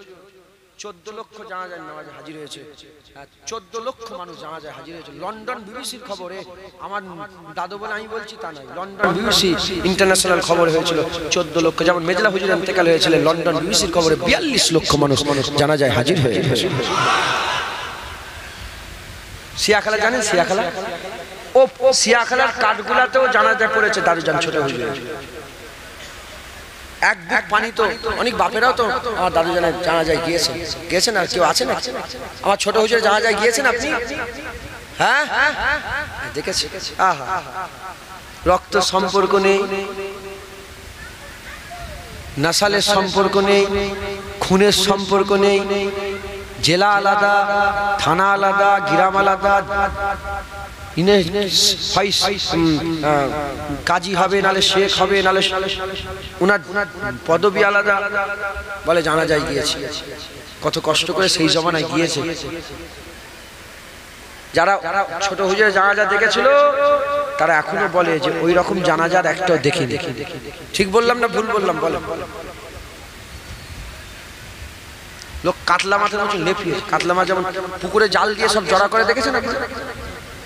14 লক্ষ জানাজার নামাজে হাজির হয়েছে, 14 লক্ষ মানুষ জানাজায় হাজির হয়েছে। লন্ডন বিবিসির খবরে, আমার দাদু বলে আমি বলছি তা নয়, লন্ডন বিবিসি ইন্টারন্যাশনাল খবর হয়েছিল 14 লক্ষ। যেমন মেজলা হুজুর ইন্তেকাল হয়েছিলেন, লন্ডন বিবিসির খবরে 42 লক্ষ মানুষ জানাজায় হাজির হয়েছে। সিয়াখালা জানেন? সিয়াখালা, ও সিয়াখালার কাঠগুলাতেও জানাজা পড়েছে দাদু জান ছোট হুজুর। এক বুক পানি তো অনেক বাপেরাও তো আমার দাদু জানের জানাজায় গিয়েছেন। গিয়েছেন আর কেউ আছেন? আমার ছোট হুজুরের জানাজায় গিয়েছেন আপনি? হ্যাঁ দেখেছি। আহা, রক্ত সম্পর্ক নেই, নাসালের সম্পর্ক নেই, খুনের সম্পর্ক নেই, জেলা আলাদা, থানা আলাদা, গ্রাম আলাদা, কাজী হবে নালে শেখ হবে নালে উনার পদবি আলাদা, বলে জানাজায় গিয়েছে। কত কষ্ট করে সেই জমানায় গিয়েছে। যারা ছোট হুজুরের জানাজা দেখেছিল তারা এখনো বলে যে ওই রকম জানাজার একটাও দেখিনি। ঠিক বললাম না ভুল বললাম? বলে লোক কাতলা মাছের মতো লেপিয়ে, কাতলা মাছ যেমন পুকুরে জাল দিয়ে সব জড়া করে দেখেছেন,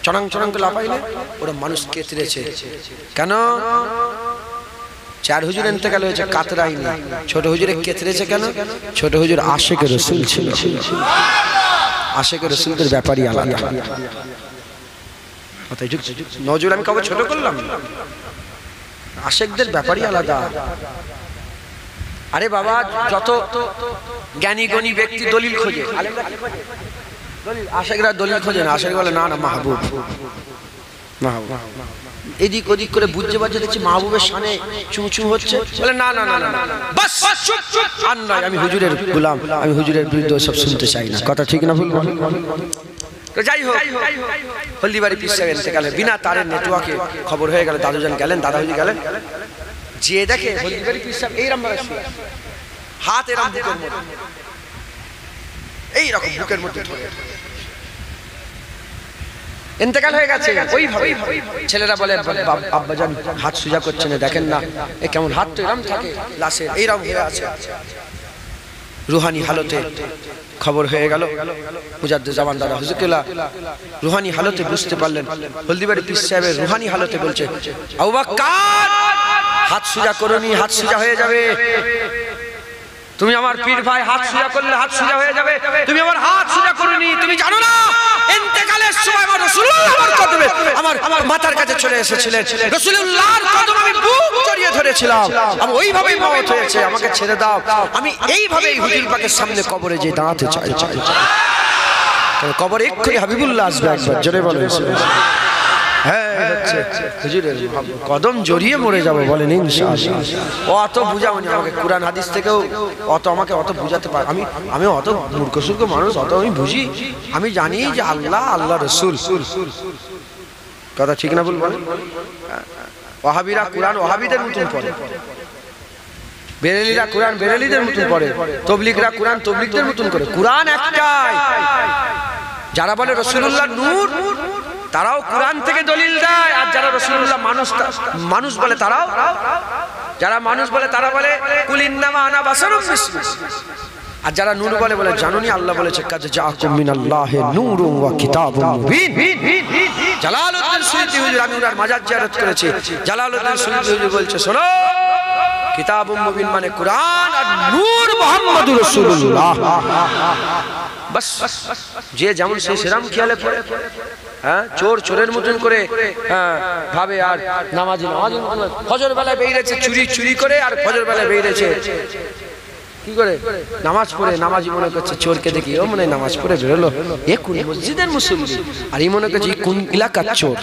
চড়াং চড়াং করে লাফাইলে ওরা মানুষ কেতরেছে। কেন? চার হুজুর ইন্তেকাল হয়েছে কাতরাইনি, ছোট হুজুরে কেতরেছে কেন? ছোট হুজুর আশিকে রাসূল ছিল। আশিকে রাসূলদের ব্যাপারই আলাদা। নজর আমি কাউকে ছোট করলাম, আশিকদের ব্যাপারই আলাদা। আরে বাবা, যত জ্ঞানী গণী ব্যক্তি দলিল খোঁজে, আশিকরা দলিল খোঁজে না। আশিক বলে না না মাহবুব, মাহবুব। এদিক ওদিক করে বুঝতে পারছে, দেখছি মাহবুবের শানে চুঁচু হচ্ছে, বলে না না না না বাস চুপ চুপ, আর নয়, আমি হুজুরের গোলাম, আমি হুজুরের বিরুদ্ধে সব শুনতে চাই না। কথা ঠিক না ভুল? তো যাই হোক, হলদিবাড়ি পীর সাহেব ইন্তেকালে বিনা তারের নেটওয়ার্কে খবর হয়ে গেল। দাদুজান গেলেন, দাদা হুজুর গেলেন, যে দেখে হলদিবাড়ি পীর সাহেব এইরকম ভাবে শুয়ে, হাত এরকম বুকের মধ্যে, এইরকম বুকের মধ্যে ধরে ইন্তেকাল হয়ে গেছে। ওইভাবে ছেলেরা বলে আব্বাজান হাত সুজা করছেন, দেখেন না এ কেমন হাত তো এরকম থাকে লাশের, এইরকম হয়ে আছে। রুহানি হালতে খবর হয়ে গেল। মুজাদ্দিদ জামান দাদা হুজুর কেবলা রুহানি হালতে বুঝতে পারলেন হলদিবাড়ি পীর সাহেবের রুহানি হালতে বলছে, আবু বকর হাত সুজা করনি, হাত সুজা হয়ে যাবে। তুমি আমার পীর ভাই, হাত সুজা করলে হাত সুজা হয়ে যাবে। তুমি আমার হাত সুজা করনি, তুমি জানো না ইন্তেকালের সময় আমার রাসূলুল্লাহর কদমে আমার মাথার কাছে চলে এসেছিলেন, রাসূলুল্লাহর কদমে আমি বুক জড়িয়ে ধরেছিলাম, আমি ওইভাবেই মওত হয়েছে, আমাকে ছেড়ে দাও, আমি এইভাবেই হুজুর পাকের সামনে কবরে যে দাঁড়াতে চাই। কবরে এক্ষুনি হাবিবুল্লাহ আসবে, একবার জোরে বলেন হ্যাঁ হচ্ছে হুজুরের কদম জড়িয়ে মরে যাবো, বলেন ইনশাআল্লাহ। অত বুঝাওনি আমাকে, কোরআন হাদিস থেকেও আমাকে অত বুঝাতে পারে। আমি অত মূর্খসূর্খ মানুষ, অত আমি বুঝি, আমি জানি যে আল্লাহ, আল্লাহ রাসূল। কথা ঠিক না ভুল বলেন? ওয়াহাবিরা কোরআন ওয়াহাবিদের মতন পড়ে, বেরেলিরা কোরআন বেরেলিদের মতন পড়ে, তাবলীগরা কোরআন তাবলীগদের মতন করে। কোরআন একটাই। যারা বলে রাসূলুল্লাহ নূর, তারাও কোরআন থেকে দলিল দেয়, আর যারা রাসূলুল্লাহ মানুষ বলে তারাও, যারা মানুষ বলে তারা বলে কুল ইন্নামা আনা বাশারুম মিসলুকুম, আর যারা নূর বলে জানুনি আল্লাহ বলেছে কাদ জাআকুম মিনাল্লাহি নূরুন ওয়া কিতাবুম মুবিন। জালালউদ্দিন সুয়ুতী হুজুর, আমি ওনার মাজার জিয়ারত করেছি, জালালউদ্দিন সুয়ুতী হুজুর বলছে শোনো, কিতাবুম মুবিন মানে কোরআন, আর নূর মুহাম্মদুর রাসূলুল্লাহ। বাস যে যেমন সে সেরাম খেয়ালে পড়ে, হ্যাঁ চোর চোরের মতন করে ভাবে, আর নামাজি নামাজি ফজর বেলায় বেরিয়েছে চুরি করে, আর ফজর বেলায় বেরিয়েছে কি করে নামাজ পড়ে, নামাজি মনে করছে চোরকে দেখি ও মনে নামাজ পড়ে বেরোলো, এ কোন মসজিদের মুসল্লি, আর এই মনে করছে কোন এলাকার চোর।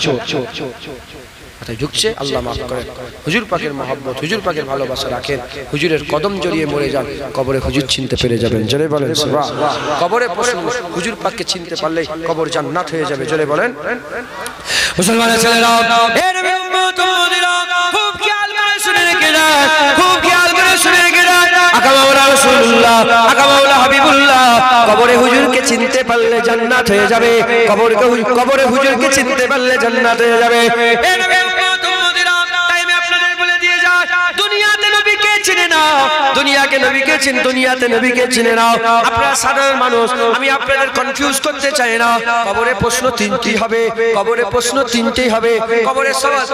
কথায় ঢুকছে, আল্লাহ মাফ করেন। হুজুর পাকের মহব্বত, হুজুর পাকের ভালোবাসা রাখেন, হুজুরের কদম জড়িয়ে মরে যান, কবরে হুজুর চিনতে পেরে যাবেন। জোরে বলেন সুবহানাল্লাহ। কবরে হুজুর পাককে চিনতে পারলেই কবর জান্নাত হয়ে যাবে। জোরে বলেন। মুসলমানের ছেলেরা, এ নবী উম্মত উম্মতিরা, খুব খেয়াল করে শুনে রেখে যান, খুব খেয়াল করে শুনে রেখে যান। আকা মাওলা রাসূলুল্লাহ, আকা মাওলা হাবিবুল্লাহ, কবরে হুজুরকে চিনতে পারলে জান্নাত হয়ে যাবে। কবরে হুজুরকে চিনতে পারলে জান্নাত হয়ে যাবে। এ নবী উম্মত উম্মতিরা, টাইমে আপনাদের বলে দিয়ে যায়, দুনিয়াতে নবীকে চিনে নাও, দুনিয়াকে নবীকে চিন, দুনিয়াতে নবীকে চিনে নাও। আপনারা সাধারণ মানুষ, আমি আপনাদের কনফিউজ করতে চাই না। কবরে প্রশ্ন তিনটেই হবে, কবরে প্রশ্ন তিনটেই হবে, কবরে সওয়াল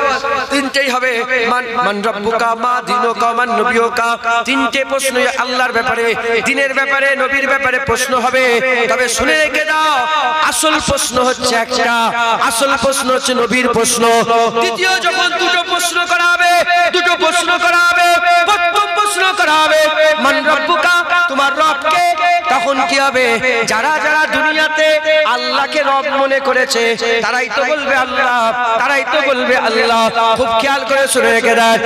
তিনটেই হবে। মান রাব্বুকা, মা দীনুকা, মান নবিয়ুকা। তিনটে প্রশ্ন আল্লাহর ব্যাপারে, দ্বীনের ব্যাপারে, নবীর ব্যাপারে প্রশ্ন হবে। তবে শুনে রেখে দাও, আসল প্রশ্ন হচ্ছে একটা, আসল প্রশ্ন হচ্ছে নবীর প্রশ্ন। দ্বিতীয় যখন দুটো প্রশ্ন করা হবে, দুটো প্রশ্ন করা হবে, প্রথম প্রশ্ন করা হবে মান রাব্বুকা, তোমার রব কে। তখন কি হবে, যারা যারা দুনিয়াতে আল্লাহকে রব মনে করেছে তারাই তো বলবে আল্লাহ, তারাই তো বলবে আল্লাহ। খুব খেয়াল করে শুনে রেখে দেন,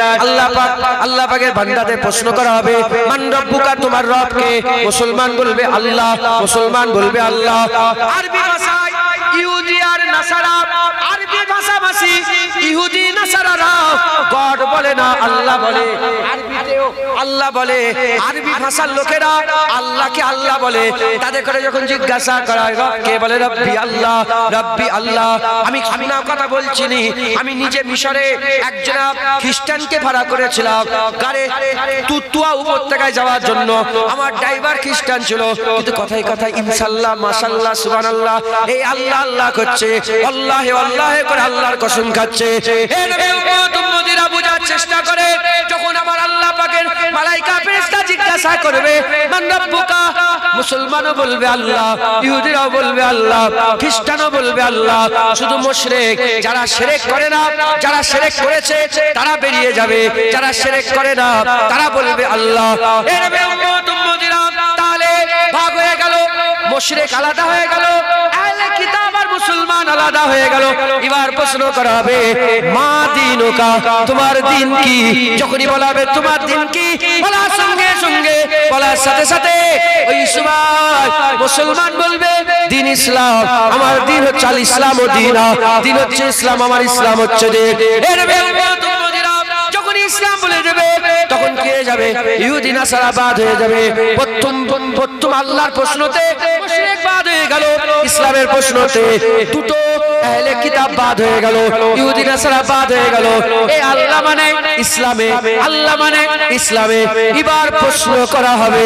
আল্লাহ পাকের বান্দাদের প্রশ্ন করা হবে মান রাব্বুকা, তোমার রব কে। মুসলমান বলবে আল্লাহ, মুসলমান বলবে আল্লাহ। আরবি ভাষায় ইহুদি আর নাসারা, আরবি আরবির ভাষাভাষী ইহুদি নাসারারা গড বলে না, আল্লাহ বলে। আরবিতেও আল্লাহ বলে, আরবি ভাষার লোকেরা আল্লাহকে আল্লাহ বলে। তাদের করে যখন জিজ্ঞাসা করা হয় কে বলে রব্বি আল্লাহ, রব্বি আল্লাহ। আমি খামিনা কথা বলছি নি, আমি নিজে মিশরে একজন খ্রিস্টানকে ভাড়া করেছিলাম গাড়ি তুতুয়া উপত্যকায় যাওয়ার জন্য। আমার ড্রাইভার খ্রিস্টান ছিল, কিন্তু কথায় কথায় ইনশাআল্লাহ মাশাআল্লাহ সুবহানাল্লাহ এই আল্লাহ আল্লাহ করছে, আল্লাহে আল্লাহে করে আল্লাহর কসম খাচ্ছে। হে নবী উম্মত উম্মতিরা বুঝার চেষ্টা করে, যখন আমার আল্লাহ পাকের মালায়েকা ফেরেশতা জিজ্ঞাসা করবে মান রাব্বুকা, মুসলমানও বলবে আল্লাহ, ইহুদিরাও বলবে আল্লাহ, খ্রিস্টানও বলবে আল্লাহ। শুধু মুশরিক যারা শিরক করে না, যারা শিরক করেছে তারা বেরিয়ে যাবে, যারা শিরক করে না তারা বলবে আল্লাহ। হে নবী উম্মত উম্মতিরা, তাহলে ভাগ হয়ে গেল, মুশরিক আলাদা হয়ে গেল, আহলে কিতাব আর মুসলমান আলাদা হয়ে গেল। এবার প্রশ্ন করা হবে মা দিনুকা, তোমার দিন কি? যখনই বলা হবে তোমার দিন কি, বলার সঙ্গে সঙ্গে বলার সাথে সাথে ওই সময় মুসলমান বলবে দিন ইসলাম, আমার দিন হচ্ছে আল ইসলাম ও দিন, দিন হচ্ছে ইসলাম, আমার ইসলাম হচ্ছে দিন। যখন ইসলাম বলে দেবে তখন কি হয়ে যাবে? ইহুদি নাসারা বাদ হয়ে যাবে। প্রথম আল্লাহর প্রশ্নতে মুশরিক বাদ হয়ে গেল, ইসলামের প্রশ্নতে দুটো আহলে কিতাব বাদ হয়ে গেল, ইহুদি নাসারা বাদ হয়ে গেল। এই আল্লাহ মানে ইসলামে, আল্লাহ মানে ইসলামে। এবার প্রশ্ন করা হবে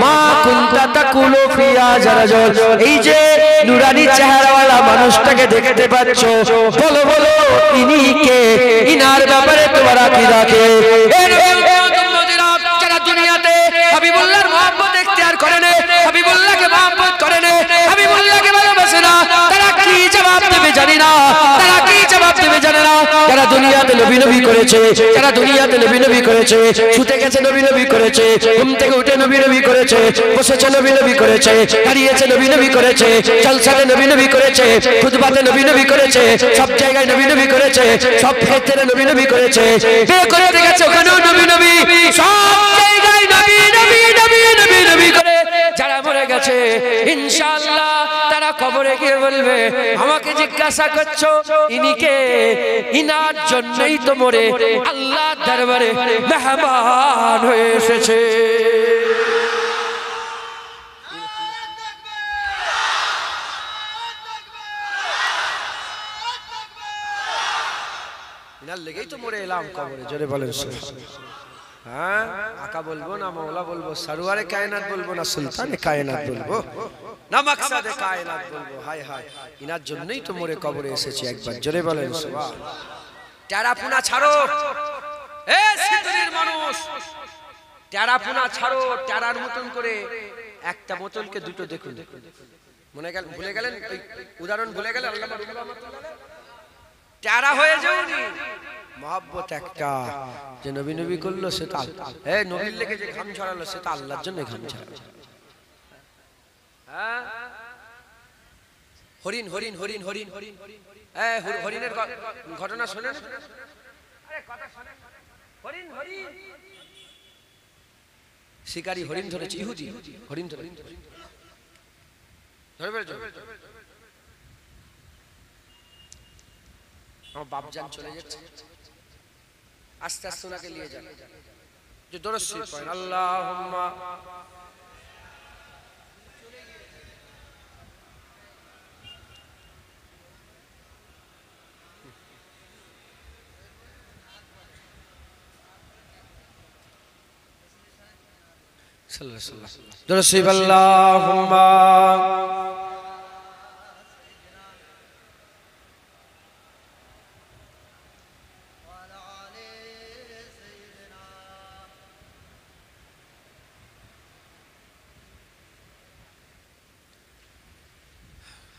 মা কুনতা তাকুলু ফিয়া জারাজল, এই যে নুরানি চেহারাওয়ালা মানুষটাকে দেখতে পাচ্ছ, বলো বলো ইনি কে, ইনার ব্যাপারে তোমার আকীদা কি? যারা দুনিয়াতে হাবিবুল্লাহর মহব্বত ইখতিয়ার করে না, হাবিবুল্লাহকে মহব্বত করে না, হাবিবুল্লাহকে ভালোবাসে না, তারা কি জবাব দেবে জানি না, তারা কি জবাব দেবে জানে না। যারা দুনিয়াতে নবী নবী করেছে, যারা দুনিয়াতে নবী নবী করেছে, শুতে গেছে নবী নবী করেছে, ঘুম থেকে উঠে নবী নবী করেছে, বসেছে নবী নবী করেছে, দাঁড়িয়েছে নবী নবী করেছে, জলসাতে নবী নবী করেছে, খুতবাতে নবী নবী করেছে, সব জায়গায় নবী নবী করেছে, সব ক্ষেত্রে নবী নবী করেছে, বিয়ে করে গেছে ওখানেও নবী নবী, সব জায়গায় নবী নবী নবী নবী নবী করে যারা মরে গেছে ইনশাআল্লাহ তারা কবরে গিয়ে বলবে আমাকে জিজ্ঞাসা করছো ইনি কে? ইনার জন্যই তো মরে আল্লাহর দরবারে মেহমান হয়ে এসেছে। ইনার লেগেই তো মরে এলাম কবরে, জোরে বলেন হ্যাঁ। আকা বলবো না মৌলা বলবো, সরওয়ারে কায়নাত বলবো না সুলতানে কায়নাত বলবো না মাকসাদে কায়নাত বলবো। হায় হায়, ইনার জন্যই তো মরে কবরে এসেছি একবার, জোরে বলেন সুবহান। টেরাপুনা ছাড়ো এ সিতুরির মানুষ, টেরাপুনা ছাড়ো, টেরার মতন করে একটা বোতলকে দুটো দেখুন। মনে গেল ভুলে গেলেন ওই উদাহরণ, ভুলে গেলেন আল্লামা রুহুল রহমাতুল্লাহ। টেরা হয়ে যাওনি, মহব্বত একটা যে নবী নবী করলো সেটা, হ্যাঁ নবীর লেগে যে ঘাম ছড়ালো সেটা আল্লাহর জন্য ঘাম ছড়ালো। হ্যাঁ হরিণ হরিণ হরিণ হরিণ হরিণ, হ্যাঁ হরিণের ঘটনা শোনেন? হরিণ হরিণ শিকারী হরিণ ধরেছে, ইহুদি হরিণ ধরে আমার বাপজান চলে যাচ্ছে, আস্তে আস্তে ওনাকে নিয়ে যান, যে দরুদ শরীফ পড়েন আল্লাহুম্মা সাল্লাল্লাহু আলাইহি ওয়াসাল্লাম, দরুদ শরীফ আল্লাহুম্মা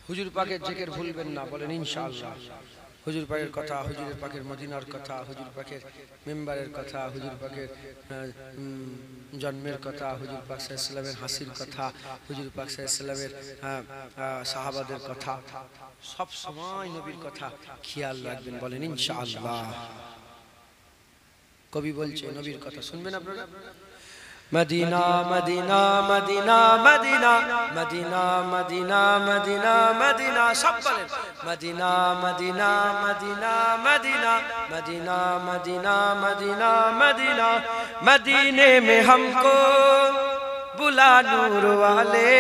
হুজুর পাকের জিকির ভুলবেন না, বলেন ইনশাআল্লাহ। হুজুর পাকের কথা, হুজুর পাকের মদিনার কথা, হুজুর পাকের মেম্বারের কথা, হুজুর পাকের জন্মের কথা, হুজুর পাক সাল্লাল্লাহু আলাইহি ওয়াসাল্লামের হাসির কথা, হুজুর পাক সাল্লাল্লাহু আলাইহি ওয়াসাল্লামের সাহাবাদের কথা, সব সময় নবীর কথা খেয়াল রাখবেন, বলেন ইনশাআল্লাহ। কবি বলছে নবীর কথা শুনবেন আপনারা? मदीना मदीना मदीना मदीना मदीना मदीना मदीना मदीना सब बोलें मदीना मदीना मदीना मदीना मदीना मदीना मदीना मदीना मदीने में हमको बुला नूर वाले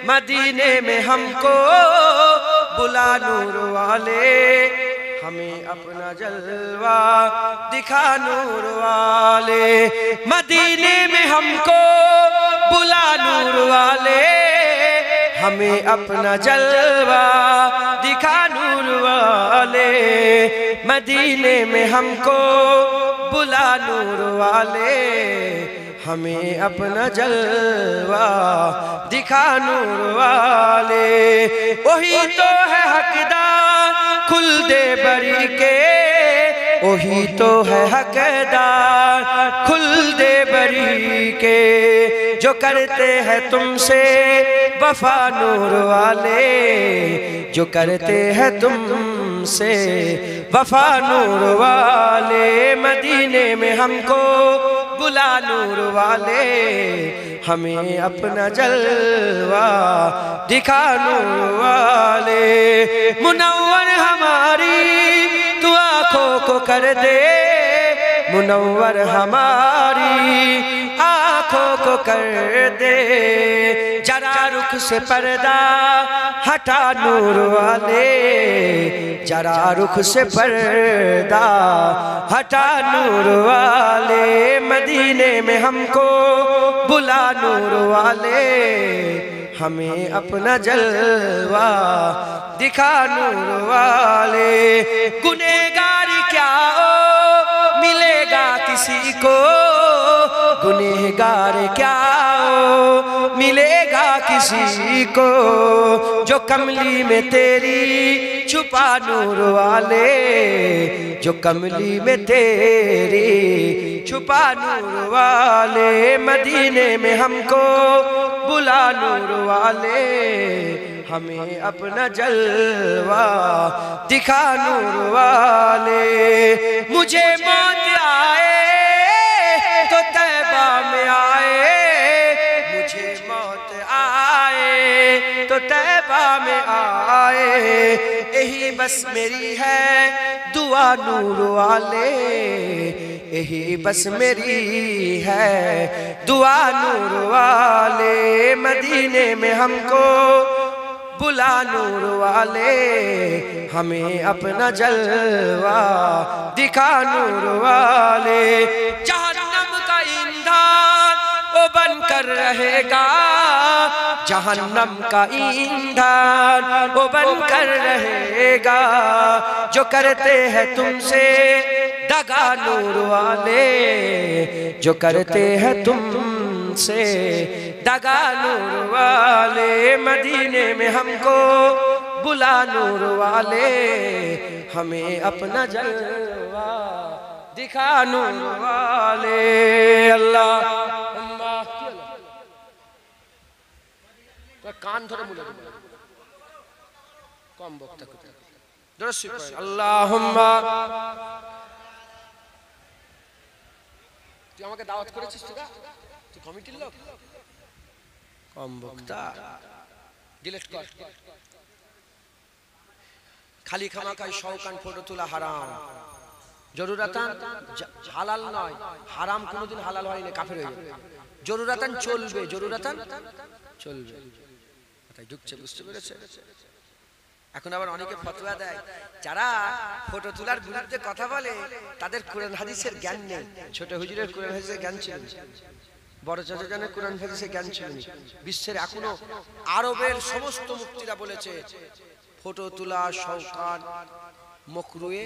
मदीने में हमको बुला नूर वाले हमें अपना जलवा दिखा नूर वाले मदीने में हमको बुला नूर वाले हमें अपना जलवा दिखा नूर वाले मदीने में हमको बुला नूर वाले हमें अपना जलवा दिखा नूर वाले वही तो है हकदार खुल दे बरी के वही तो है हकदार खुल दे बरी के जो करते हैं तुमसे वफा नूर वाले जो करते हैं तुमसे वफा नूर वाले मदीने में हमको बुला नूर वाले हमें अपना जलवा दिखा नूर वाले मुनव्वर हमारी तू आँखों को कर दे मुनव्वर हमारी आँखों को कर दे जरा रुख से पर्दा हटा नूर वाले जरा रुख से पर्दा हटा नूर वाले मदीने में हमको बुला नूर वाले हमें अपना जलवा दिखा नूर वाले गुनहगार क्या हो मिलेगा किसी को गुनहगार क्या हो मिलेगा किसी को जो कमली में तेरी छुपा नूर वाले जो कमली में तेरी छुपा नूर वाले मदीने में हमको बुला नूर वाले हमें अपना जलवा दिखा नूर वाले मुझे मौत आए तो तैबा में आए मुझे मौत आए तो तैबा में आए यही बस मेरी है दुआ नूर वाले यही बस मेरी है दुआ नूर वाले मदीने में हमको बुला नूर वाले हमें अपना जलवा दिखा नूर वाले जहन्नम का ईंधन वो बनकर रहेगा जहन्नम का ईंधन वो बनकर रहेगा जो करते हैं तुमसे दगा नूर वाले जो करते हैं तुमसे दगा नूर वाले मदीने में हमको बुला नूर वाले हमें अपना जलवा दिखा नूर वाले अल्लाह कान धरे बोले कम बक्ता अल्लाहुम्मा তুই আমাকে দাওয়াত করেছিস তোরা তুই কমিটির লোক কম বক্তা ডিলিট কর খালি খামাকাই শৌকান ফটো তোলা হারাম জরুরাতান হালাল নয় হারাম কোনোদিন হালাল হয় না কাফের হয়ে যাবে জরুরাতান চলবে জরুরাতান চলবে তাই ঢুকছে বুঝতে পেরেছে এখন আবার অনেকে ফতোয়া দেয় যারা ফটো তোলার বিরুদ্ধে কথা বলে তাদের কোরআন হাদিসের জ্ঞান নেই ছোট হুজুরের কোরআন হাদিসের জ্ঞান ছিল বড় চাচাজানের কোরআন হাদিসের জ্ঞান ছিল বিশ্বের এখনো আরবের সমস্ত মুফতিরা বলেছে ফটো তোলা শৌকান মকরুহে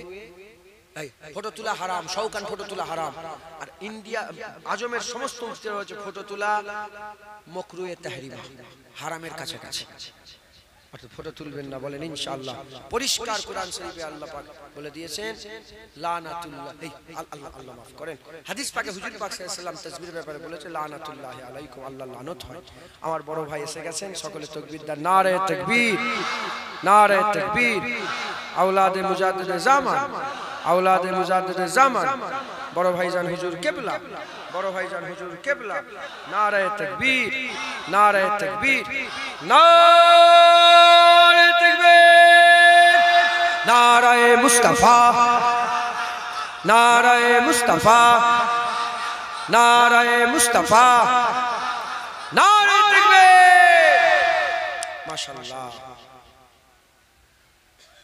এই ফটো তোলা হারাম শৌকান ফটো তোলা হারাম আর ইন্ডিয়া আজমের সমস্ত মুফতিরা বলেছে ফটো তোলা মকরুহে তাহরিমা হারামের কাছাকাছি ফটো তুলবেন না বলেন ইনশাআল্লাহ পরিষ্কার কোরআন শরীফে আল্লাহ পাক বলে দিয়েছেন লানাতুল্লাহ আল্লাহ আল্লাহ মাফ করেন হাদিস পাকে হুজুর পাক সাল্লাল্লাহু আলাইহি ওয়াসাল্লাম তাসবিরের ব্যাপারে বলেছে লানাতুল্লাহি আলাইকুম আল্লাহ লানত হয় আমার বড় ভাই এসে গেছেন সকলে তাকবীর দেন নারে তাকবীর নারে তাকবীর আওলাদে মুজাদ্দিদে জামান আওলাদে মুজাদ্দিদে জামান বড় ভাইজান হুজুর কেবলা, বড় ভাইজান হুজুর কেবলা। নারায়ে তাকবীর, নারায়ে তাকবীর, নারায়ে তাকবীর, নারায়ে মুস্তাফা, নারায়ে মুস্তাফা, নারায়ে মুস্তাফা, নারায়ে তাকবীর। মাশাআল্লাহ।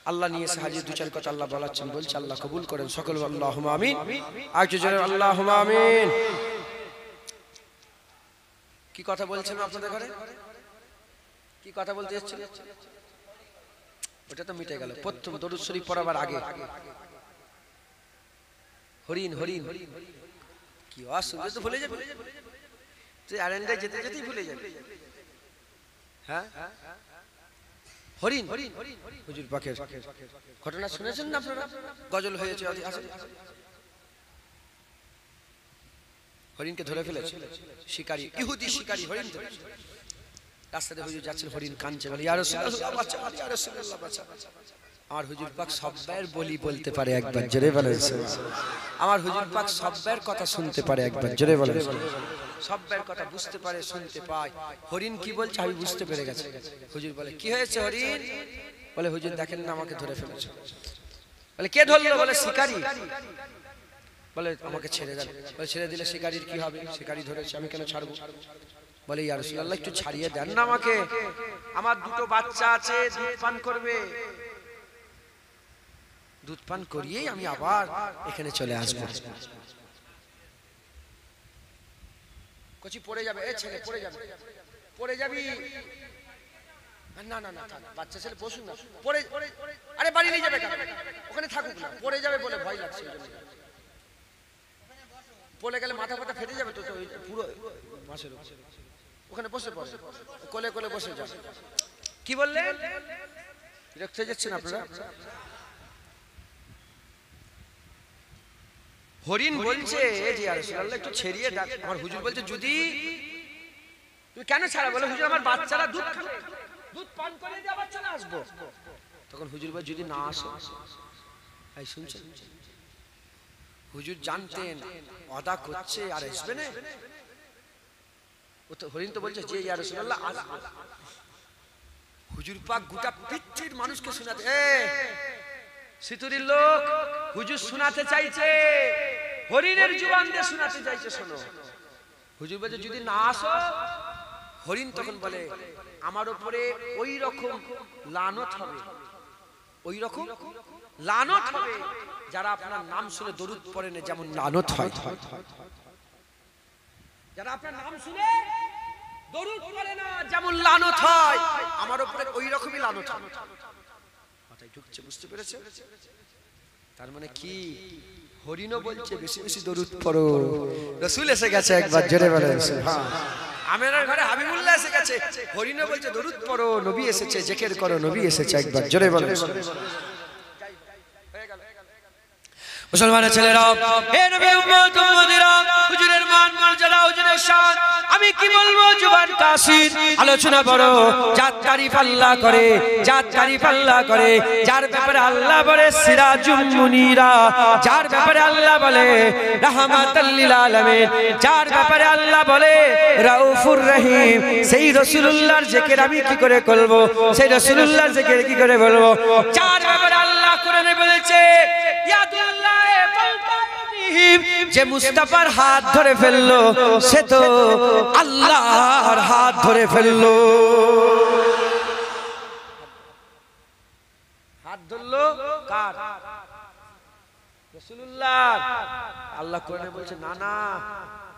আল্লাহ নিয়ে হাজির, দু চার কথা আল্লাহ বলাচ্ছেন, বলছে আল্লাহ কবুল করেন সকল আল্লাহুম্মা আমিন। আর কি জোরে আল্লাহুম্মা আমিন। কি কথা বলছেন আপনাদের ঘরে? কি কথা বলতে যাচ্ছিলেন? ওটা তো মিটে গেল। প্রথম দরুদ শরীফ পড়াবার আগে হরিণ হরিণ কি অসুবিধা, তো ভুলে যাবে তুই আরেন্ডায় যেতে যেতেই ভুলে যাবে। হ্যাঁ হরিণ হুজুর পাকের ঘটনা শুনেছেন না আপনারা? গজল হয়েছে, হরিণকে ধরে ফেলেছে শিকারী, ইহুদি শিকারী হরিণ ধরেছে। রাস্তাতে হুজুর যাচ্ছেন, হরিণ কাঁদছে, বলে ইয়া রাসূলুল্লাহ বাঁচা, ইয়া রাসূলুল্লাহ বাঁচা। আমার হুজুর পাক সব্বাইয়ের বলি বলতে পারে, একবার জোরে বলেন আমার হুজুর পাক সব্বাইয়ের কথা শুনতে পারে, একবার জোরে বলেন সব্বাইয়ের কথা বুঝতে পারে, শুনতে পায়। হরিণ কি বলছে আমি বুঝতে পেরে গেছি। হুজুর বলে কি হয়েছে হরিণ? বলে হুজুর দেখেন না আমাকে ধরে ফেলেছে। বলে কে ধরলো? বলে শিকারী। বলে আমাকে ছেড়ে দেন। বলে ছেড়ে দিলে শিকারীর কি হবে? শিকারী ধরেছে, আমি কেন ছাড়বো? বলে ইয়া রাসূলুল্লাহ একটু ছাড়িয়ে দেন না আমাকে, আমার দুটো বাচ্চা আছে, দুধ পান করবে, দুধ পান করিয়েই আমি আবার এখানে চলে আসবো। কচি পড়ে যাবে, এ ছেলে পড়ে যাবে, পড়ে যাবি। না না না, বাচ্চা ছেলে বসুন না, পড়ে, আরে বাড়ি নিয়ে যাবে, ওখানে থাকুক না, পড়ে যাবে বলে ভয় লাগছে। পড়ে গেলে মাথা ফাথা ফেটে যাবে তো, পুরো মাসের ওখানে বসে পড়ে, কোলে কোলে বসে যাবে। কি বললেন? বিরক্ত হয়ে যাচ্ছেন আপনারা? হরিণ বলছে যে ইয়া রাসূলুল্লাহ একটু ছেড়িয়ে দেন। আমার হুজুর বলছে যদি তুই কেন ছাড়া? বলে হুজুর আমার বাচ্চারা দুধ খাবে, দুধ পান করে দিয়ে আবার চলে আসবো। তখন হুজুর বলে যদি না আসো, এই শুনছেন, হুজুর জানতেন ওয়াদা করছে আর আসবে না। ও তো হরিণ তো বলছে যে ইয়া রাসূলুল্লাহ আসবে। হুজুর পাক গোটা পৃথিবীর মানুষকে শোনাতে, সিতুরির লোক হুজুর শোনাতে চাইছে, হরিণের জবান দিয়ে শোনাতে চাইছে, শোনো। হুজুর বলছে যদি না আসো। হরিণ তখন বলে আমার উপরে ওই রকম লানত হবে, ওই রকম লানত হবে যারা আপনার নাম শুনে দরুদ পড়ে না, যেমন লানত হয়। যারা আপনার নাম শুনে দরুদ পড়ে না যেমন লানত হয়, আমার উপরে ওই রকমই লানত হবে। মাথায় ঢুকছে, বুঝতে পেরেছে? তার মানে কি হরিণও বলছে বেশি বেশি দরুদ পড়ো। রাসূল এসে গেছে, একবার জোরে বলেন সুবহান। আমেনার ঘরে হাবিবুল্লাহ এসে গেছে, হরিণও বলছে দরুদ পড়ো, নবী এসেছে, জিকির করো, নবী এসেছে, একবার জোরে বলেন। মুসলমানের ছেলেরা, হে নবী উম্মত উম্মতিরা, হুজুরের মান মর্যাদা, হুজুরের শান আমি কি বলবো, জুবান কাসির আলোচনা বড়। জাত তারিফ আল্লাহ করে, জাত তারিফ আল্লাহ করে, যার ব্যাপারে আল্লাহ বলে সিরাজুম মুনিরা, যার ব্যাপারে আল্লাহ বলে রাহমাতাল লিল আলামিন, যার ব্যাপারে আল্লাহ বলে রাউফুর রহিম, সেই রাসূলুল্লাহর জিকির আমি কি করে করব, সেই রাসূলুল্লাহর জিকির কি করে বলবো? যার ব্যাপারে আল্লাহ কোরআনে বলেছে ইয়াদুল্লাহ, যে মুস্তাফার হাত ধরে ফেললো সে তো আল্লাহর হাত ধরে ফেললো। হাত ধরলো কার? রাসূলুল্লাহ। আল্লাহ কোরআনে বলছে না না,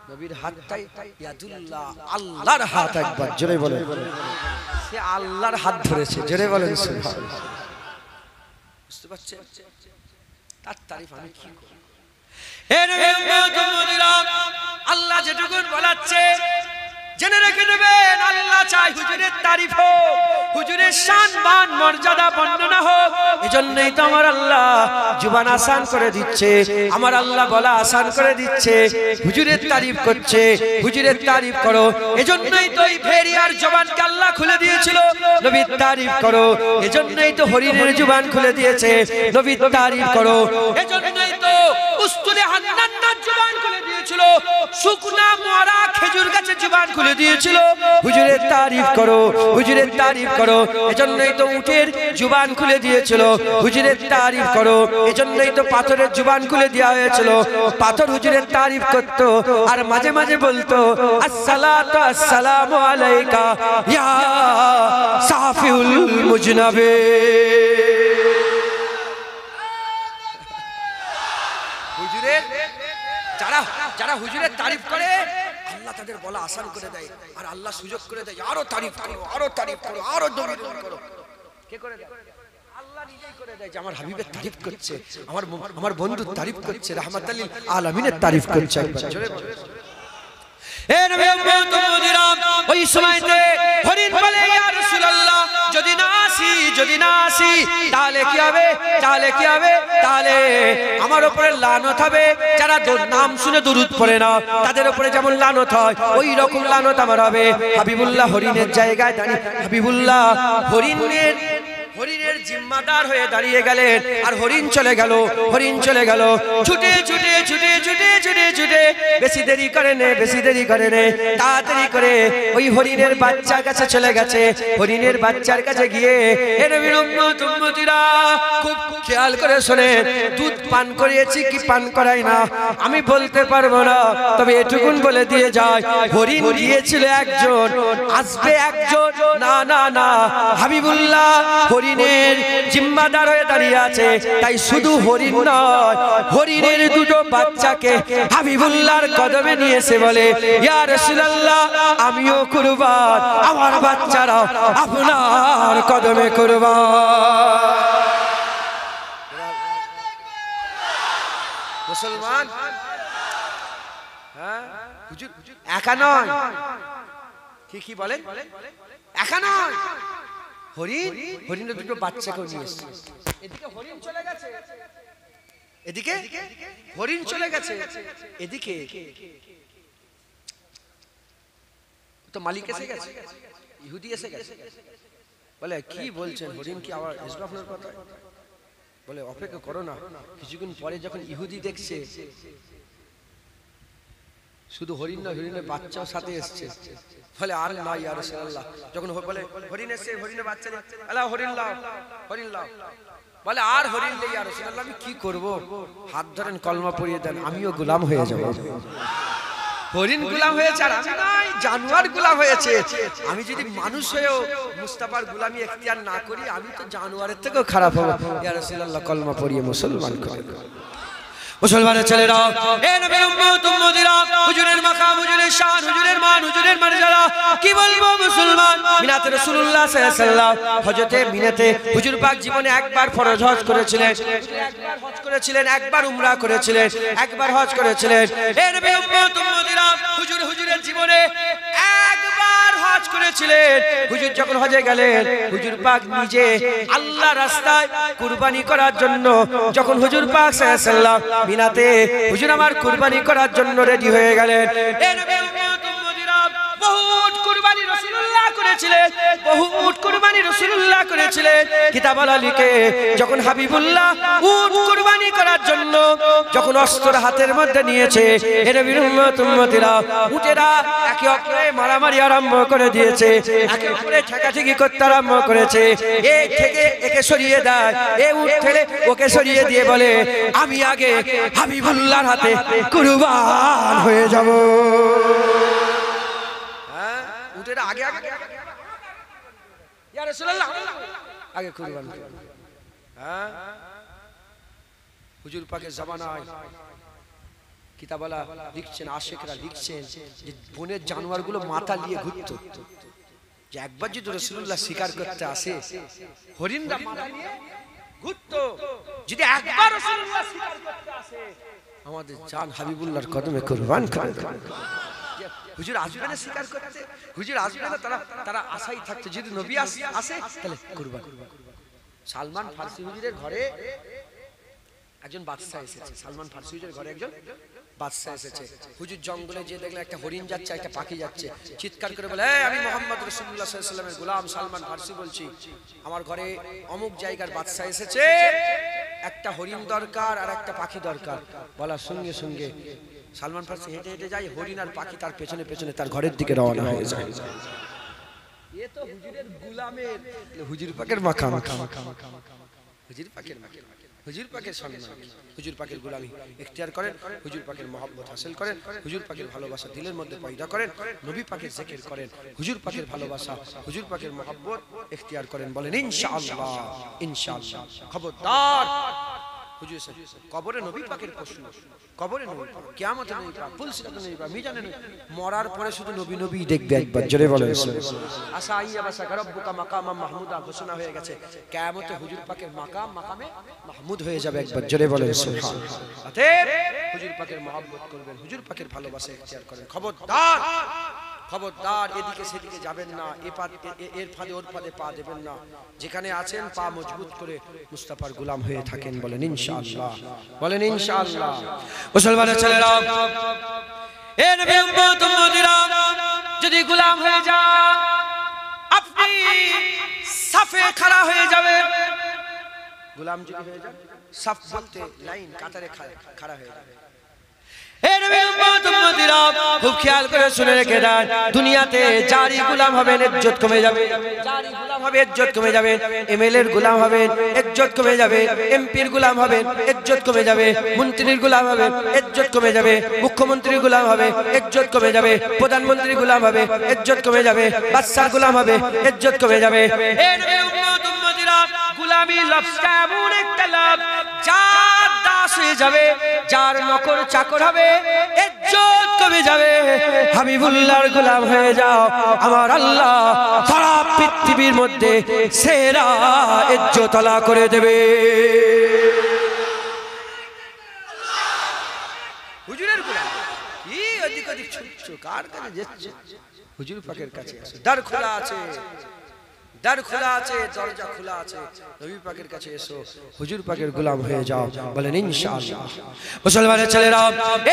নবীর হাতটাই ইয়াদুল্লাহ, আল্লাহর হাত, একবার জোরে বলেন। সে আল্লাহর হাত ধরেছে, জোরে বলেন সুবহানাল্লাহ। বুঝতে পারছেন? তার তারিফ আমি কি করব? আল্লাহ যেটুকু বলাচ্ছে জেনে রেখে দেবেন, আল্লাহ চাই হুজুরের তারিফ হোক, হুজুরের শান মান মর্যাদা বর্ণনা হোক। এজন্যই তো আমার আল্লাহ জুবান আসান করে দিচ্ছে, আমার আল্লাহ বলা আসান করে দিচ্ছে, হুজুরের তারিফ করছে, হুজুরের তারিফ করো। এজন্যই তো এই ভেরিয়ার জবানকে আল্লাহ খুলে দিয়েছিল, নবীর তারিফ করো। এজন্যই তো হরিণের জবান খুলে দিয়েছে, নবীর তারিফ করো। এজন্যই তো উস্তুরে হান্নান শুকনা মরা খেজুর গাছে জবান খুলে দিয়েছিল, হুজুরের তারিফ করো, হুজুরের তারিফ করো। এজন্যই তো উটের জবান খুলে দিয়েছিল, হুজুরের তারিফ করো। এজন্যই তো পাথরের জবান খুলে দেওয়া হয়েছিল, পাথর হুজুরের তারিফ করত। আর মাঝে মাঝে বলতো আসসালাতু আসসালামু আলাইকা ইয়া সাফিউল মুজনাবে। হুজুরের যারা হুজুরের তারিফ করে আল্লাহ তাদের বলা আসান করে দেয়, আর আল্লাহ সুযোগ করে দেয় আরো তারিফ করো, আরো তারিফ করো, আরো দরুদ করো। কে করে দেয়? আল্লাহ নিজেই করে দেয় যে আমার হাবিবের তারিফ করছে, আমার বন্ধুর তারিফ করছে, রাহমাতুল লিল আলামিনের তারিফ করছে। এ নবী উম্মতিরা ওই সময়তে হরিণ বলে ইয়া রাসূলুল্লাহ যদি না আসি তাহলে কি হবে, তাহলে আমার উপরে লানত হবে। যারা নাম শুনে দরুদ পড়ে না তাদের উপরে যেমন লানত হয় ওই রকম লানত আমার হবে। হাবিবুল্লাহ হরিণের জায়গায় দাঁড়িয়ে হাবিবুল্লাহ হরিণের জিম্মাদার হয়ে দাঁড়িয়ে গেলেন। আর হরিণ চলে গেল ছুটে বেশি দেরি করে নে তাড়াতাড়ি করে ওই হরিণের বাচ্চার কাছে চলে গেছে। হরিণের বাচ্চার কাছে গিয়ে এ নবীর উম্মতিরা খুব খেয়াল করে শোনেন, দুধ পান করিয়েছি কি পান করাই না আমি বলতে পারবো না, তবে এটুকুন বলে দিয়ে যায় হরিণ গিয়েছিল একজন, আসবে একজন, না হাবিবুল্লাহ হরিণের জিম্মাদার হয়ে দাঁড়িয়ে আছে। তাই শুধু হরিণ নয়, হরিণের দুটো বাচ্চাকে হাবিবুল্লাহর কদমে নিয়ে এসে বলে ইয়া রাসূলুল্লাহ আমিও কুরবান, আমার বাচ্চারা আপনার কদমে কুরবান। মুসলমান হ্যাঁ হুজুর একা নয়, কি বলেন, একা নয়, হরিণের দুটো বাচ্চাকেও নিয়ে এসেছে। এদিকে হরিণ চলে গেছে, এদিকে তো মালিক এসে গেছে, ইহুদি এসে গেছে। বলে কি বলছেন, হরিণ কি আবার আসবে আপনার কথা? বলে অপেক্ষা করো না, কিছুক্ষণ পরে যখন ইহুদি দেখছে শুধু হরিণ না, হরিণের বাচ্চাও সাথে এসছে, বলে আর না ইয়া রাসূলুল্লাহ। যখন বলে হরিণ এসে হরিণের বাচ্চা আল্লাহ হরিণ লাও, বলে আর হরিণ নেই ইয়া রাসূলুল্লাহ, আমি কি করব? হাত ধরেন কলমা পড়িয়ে দেন, আমিও গোলাম হয়ে যাব। হরিণ গোলাম হয়েছে আর আমি নাই, জানোয়ার গোলাম হয়েছে। আমি যদি মানুষ হয়েও মুস্তাফার গোলামি এখতিয়ার না করি আমি তো জানোয়ারের থেকেও খারাপ হব। ইয়া রাসূলুল্লাহ কলমা পড়িয়ে মুসলমান করে। মুসলমানের ছেলেরা, এ নবীর উম্মতিরা, হুজুরের মাকাম, হুজুরের শান, হুজুরের মান, হুজুরের মর্যাদা কি বলবো মুসলমান। মিনাতে রাসূলুল্লাহ সাল্লাল্লাহু আলাইহি ওয়াসাল্লাম হজরতে মিনাতে হুজুর পাক জীবনে একবার ফরজ হজ করেছিলেন, একবার উমরা করেছিলেন, একবার হজ করেছিলেন। এ নবীর উম্মতিরা, হুজুরের জীবনে একবার হজ করেছিলেন। হুজুর যখন হজে গেলেন হুজুর পাক নিজে আল্লাহ রাস্তায় কুরবানি করার জন্য, যখন হুজুর পাক সাল্লাল্লাহু আলাইহি ওয়াসাল্লাম মিনাতে হুজুর আমার কুরবানি করার জন্য রেডি হয়ে গেলেন। এই নবী উম্মতিরা বহুত কুরবানি রাসূলুল্লাহ করেছিলেন, কিতাব আলা লিখে যখন হাবিবুল্লাহ উট কুরবানি করার জন্য যখন অস্ত্র হাতের মধ্যে নিয়েছে, এই নবীর উম্মতিরা উটেরা একে অপরে মারামারি আরম্ভ করে দিয়েছে, একে অপরে ঠেকাঠেকি করতে আরম্ভ করেছে। এই থেকে একে সরিয়ে দেয়, এই উট ঠেলে ওকে সরিয়ে দিয়ে বলে আমি আগে হাবিবুল্লাহর হাতে কুরবান হয়ে যাব। হ্যাঁ উটেরা আগে ইয়া রাসূলুল্লাহ আগে কুরবান। হ্যাঁ হুজুর পাকের জামানায় কিতাবওয়ালা লিখছেন, আশিকরা লিখছেন যে বনের জানোয়ারগুলো মাথা নিয়ে ঘুরতো, যে একবার যদি রাসূলুল্লাহ শিকার করতে আসে হরিণরা মাথা নিয়ে ঘুরতো, যদি একবার রাসূলুল্লাহ শিকার করতে আসে আমাদের জান হাবিবুল্লাহর কদমে কুরবান করে দেবে। হুজুর আসবে না শিকার করতে, হুজুর আসবে না, তারা আশাই থাকতো যদি নবী আসে তাহলে কুরবান। সালমান ফারসি হুজুরের ঘরে একজন বাদশা এসেছে, সালমান ফারসি হুজুরের ঘরে একজন বাদশা এসেছে। হুজুর জঙ্গলে যে দেখলেন একটা হরিণ যাচ্ছে, একটা পাখি যাচ্ছে, চিৎকার করে বলে আমি মুহাম্মদ রাসূলুল্লাহ সাল্লাল্লাহু আলাইহি ওয়াসাল্লামের গোলাম সালমান ফারসি বলছি, আমার ঘরে অমুক জায়গার বাদশা এসেছে, একটা হরিণ দরকার আর একটা পাখি দরকার। বলার সঙ্গে সঙ্গে সালমান ফার্সি হেঁটে হেঁটে যায়, হরিণ আর পাখি তার পেছনে পেছনে তার ঘরের দিকে রওনা হয়ে যায়। এ তো হুজুরের গোলামের, হুজুর পাকের মাকাম, হুজুর পাকের মাকাম, হুজুর পাকের সম্মান, হুজুর পাকের গোলামি ইখতিয়ার করেন, হুজুর পাকের মহব্বত হাসিল করেন, হুজুর পাকের ভালোবাসা দিলের মধ্যে পয়দা করেন, নবী পাকের জিকির করেন, হুজুর পাকের ভালোবাসা, হুজুর পাকের মহব্বত ইখতিয়ার করেন, বলেন ইনশাআল্লাহ। ইনশাআল্লাহ। খবরদার হুজুর কবরে নবী পাকের প্রশ্ন, কবরে নবী পাক, কিয়ামতে নবী পাক, ফুলসিরাতে নবী পাক, মিজানে নবী, মরার পরে শুধু নবী নবী দেখবে একবার, জোরে বলেন আশা আইয়া বাসা রব্বুকা মাকামাম মাহমুদা ঘোষণা হয়ে গেছে, কিয়ামতে হুজুর পাকের মাকাম মাকামে মাহমুদ হয়ে যাবে একবার, জোরে বলেন সুবহানাল্লাহ। অতএব হুজুর পাকের মহব্বত করবেন, হুজুর পাকের ভালোবাসা ইখতিয়ার করেন। খবরদার খবরদার এদিকে সেদিকে যাবেন না, এর ফাঁদে ওর ফাঁদে পা দেবেন না, যেখানে আছেন পা মজবুত করে মুস্তাফার গোলাম হয়ে থাকেন, বলেন ইনশাআল্লাহ, বলেন ইনশাআল্লাহ। মুসলমানের ছেলেরা, এ নবী উম্মত উম্মতিরা, যদি গোলাম হয়ে যান আপনি সাফে খাড়া হয়ে যাবেন। গোলাম যদি হয়ে যান, সাফ বলতে লাইন কাতারে খাড়া হয়ে যাবে। খুব খেয়াল করে শুনে রেখে দেন, দুনিয়াতে যারই গোলাম হবেন ইজ্জত কমে যাবে, যারই গোলাম হবে ইজ্জত কমে যাবে, এমএলএ এর গোলাম হবেন ইজ্জত কমে যাবে, এমপির গোলাম হবেন ইজ্জত কমে যাবে, মন্ত্রীর গোলাম হবে ইজ্জত কমে যাবে, মুখ্যমন্ত্রীর গোলাম হবে ইজ্জত কমে যাবে, প্রধানমন্ত্রীর গোলাম হবে ইজ্জত কমে যাবে, বাদশার গোলাম হবে ইজ্জত কমে যাবে। এই নবী উম্মত উম্মতিরা, গোলামি লফজটা এমন একটা লাভ, যার দাস হয়ে যাবে, যার নকর চাকর হবে ইজ্জত কমে যাবে। হাবিবুল্লাহর গোলাম হয়ে যাও, আমার আল্লাহ সারা পৃথিবীর মধ্যে সেরা ইজ্জত আলা করে দেবে। হুজুরের গোলাম কি ওদিক ওদিক ছুটছো, কার কাছে যাচ্ছো? হুজুর পাকের কাছে আসো, দ্বার খোলা আছে, দ্বার খোলা আছে, দরজা খোলা আছে, নবী পাকের কাছে এসো, হুজুর পাকের গোলাম হয়ে যাও, বলেন ইনশাআল্লাহ। মুসলমানের ছেলেরা,